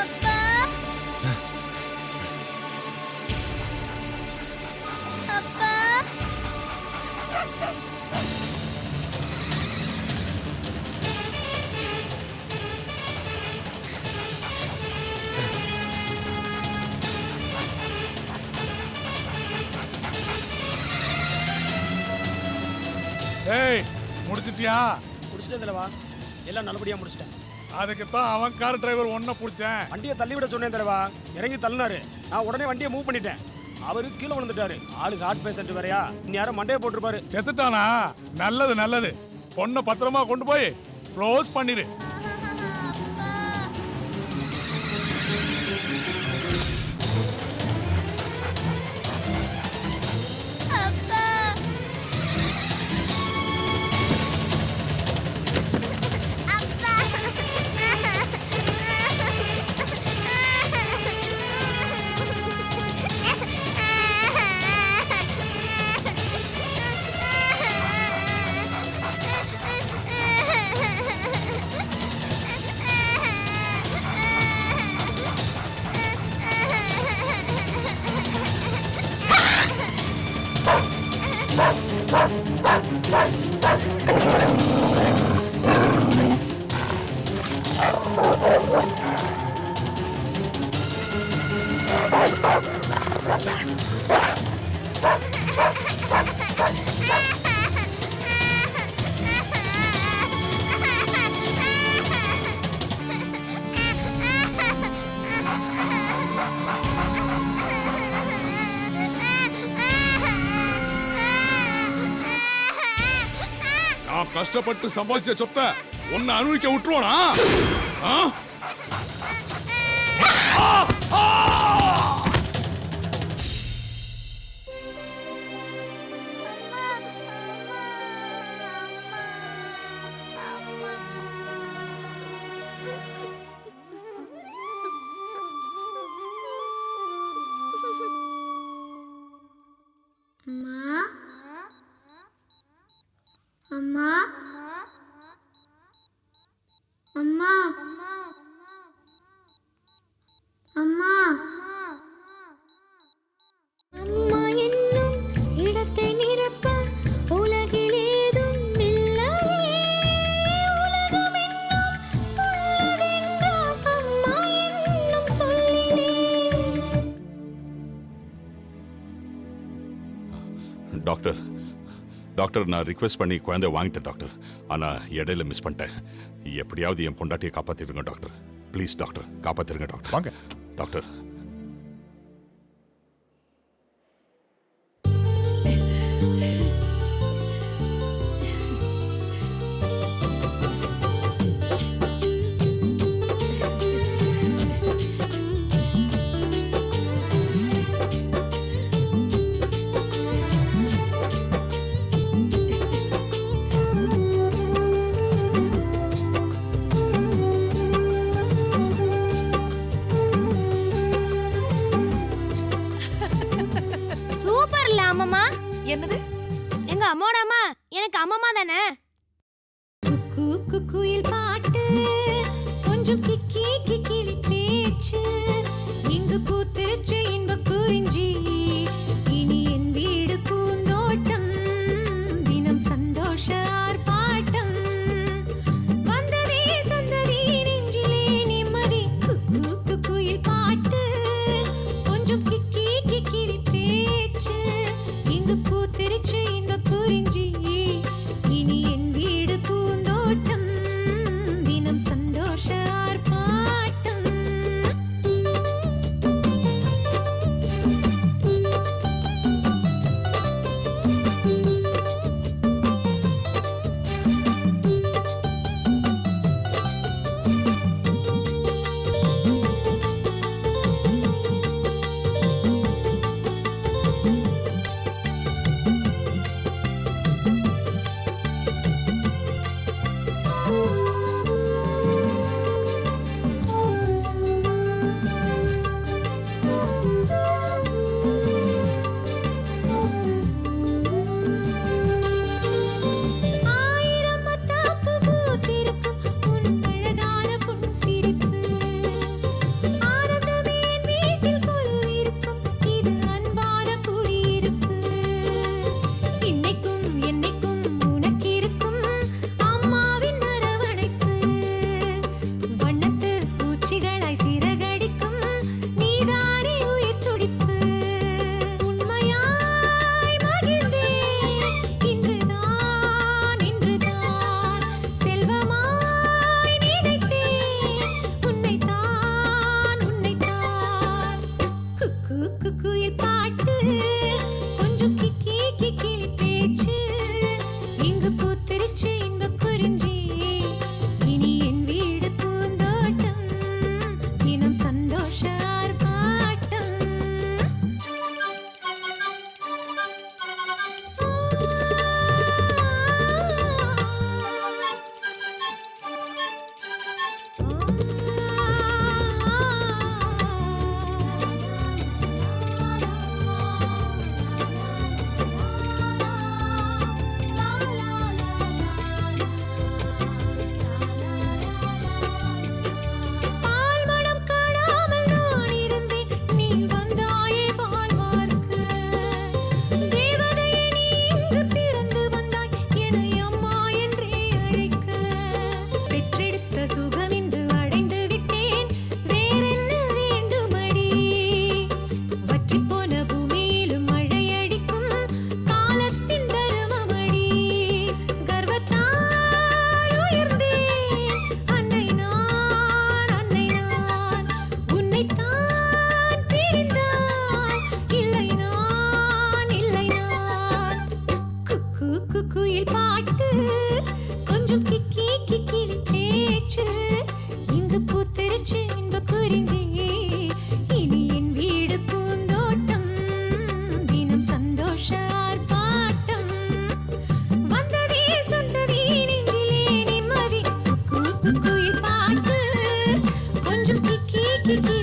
அப்பா அப்பா ஏய், முடிச்சிட்டியா? முடிச்சிட்டேன் தலைவா, எல்லாம் நல்லபடியா முடிச்சிட்டேன். அதுக்கு தான் அவன் கார் டிரைவர் ஒன்ன பிடிச்சேன். வண்டியை தள்ளி விட சொன்னேன் தலைவா, இறங்கி தள்ளினாரு. நான் உடனே வண்டியை மூவ் பண்ணிட்டேன். அவரு கீழே விழுந்துட்டாரு. ஆளுக்கு ஹார்ட் பேஷண்ட் வேறையா, இந்நேரம் மண்டையை போட்டிருப்பாரு. செத்துட்டானா? நல்லது நல்லது. பொண்ணை பத்திரமா கொண்டு போய் க்ளோஸ் பண்ணிரு. நான் கஷ்டப்பட்டு சம்பாதிச்ச சொத்தை உன்னை அனுபவிக்க விட்டுருவானா? அம்மா அம்மா அம்மா அம்மா என்னும் இடத்தை நிரப்ப உலகில் ஏதும் இல்லையே உலகம் என்னும் உள்ளதென்றால் அம்மா என்னும் சொல்லிலே. டாக்டர் டாக்டர் நான் ரிக்வெஸ்ட் பண்ணி குழந்தை வாங்கிட்டேன் டாக்டர். ஆனால் இடையில மிஸ் பண்ணிட்டேன். எப்படியாவது என் பொண்டாட்டியை காப்பாற்றிடுங்க டாக்டர். ப்ளீஸ் டாக்டர், காப்பாற்றிடுங்க டாக்டர். வாங்க டாக்டர். சூப்பர்ல அம்மம்மா. என்னது? எங்க அம்மாவோட அம்மா எனக்கு அம்மம்மா தானே. குயில் பாட்டு கொஞ்சம் கிக்கி கிக்கிலி பேச்சு இங்கு பூத்திருச்சு இன்ப குறிஞ்சி இனி என் வீடு பூந்தோட்டம் தினம் சந்தோஷ ஆர்ப்பாட்டம் வந்ததே சந்ததி நெஞ்சிலே நிம்மதி. குயில் பாட்டு கொஞ்சம் கிக்கி கிக்கிலி பேச்சு இங்கு பூத்திருச்சு இன்ப குறிஞ்சி இனி என் வீடு பூந்தோட்டம் தினம் சந்தோஷ ஆர்ப்பாட்டம். ஆயிரம் மத்தாப்பு பூத்திருக்கும் உன் அழகான புன் சிரிப்பு ஆனந்தமே என் வீட்டில் கொலுவிருக்கும் இது அன்பான குடியிருப்பு. இன்னைக்கும் என்னைக்கும் உனக்கு இருக்கும் அம்மாவின் அரவணைப்பு வண்ணத்து பூச்சிகளாய் சிறகடிக்கும் நீதானே உயிர் துடிப்பு. உண்மையாய் மகிழ்ந்தேன் இன்றுதான் இன்றுதான் செல்வமாய் நினைத்தேன் உன்னைத்தான் உன்னைத்தான். குயில் பாட்டு கொஞ்சம் கிக்கி கிக்கிலி பேச்சு இங்கு பூத்திருச்சு இன்ப குறிஞ்சி இனி என் வீடு பூந்தோட்டம் தினம் சந்தோஷ ஆர்ப்பாட்டம். பால்மணம் காணாமல் நான் இருந்தேன் நீ வந்தாயே பால்வார்க்கு. தேவதையே நீ இங்கு பிறந்து வந்தாய் என்னை அம்மா என்றே அழைக்க. பெற்றெடுத்த சுகம் இன்று அடைந்து விட்டேன் வேறென்ன வேண்டுமடி. வற்றிப் போன பூமியிலும் மழையடிக்கும் காலத்தின் தருமமடி. கர்வத்தால் உயர்ந்தேன் அன்னை நான் அன்னை நான் உன்னைத்தான் பிரிந்தால் இல்லை நான் இல்லை நான். குயில் பாட்டு கொஞ்சம் கிக்கி கிக்கிலி பேச்சு இங்கு பூத்திருச்சு இன்ப குறிஞ்சி இனி என் வீடு பூந்தோட்டம் தினம் சந்தோஷ ஆர்ப்பாட்டம் வந்ததே சந்ததி நெஞ்சிலே நிம்மதி. குயில் பாட்டு கொஞ்சம் கிக்கி கிக்கி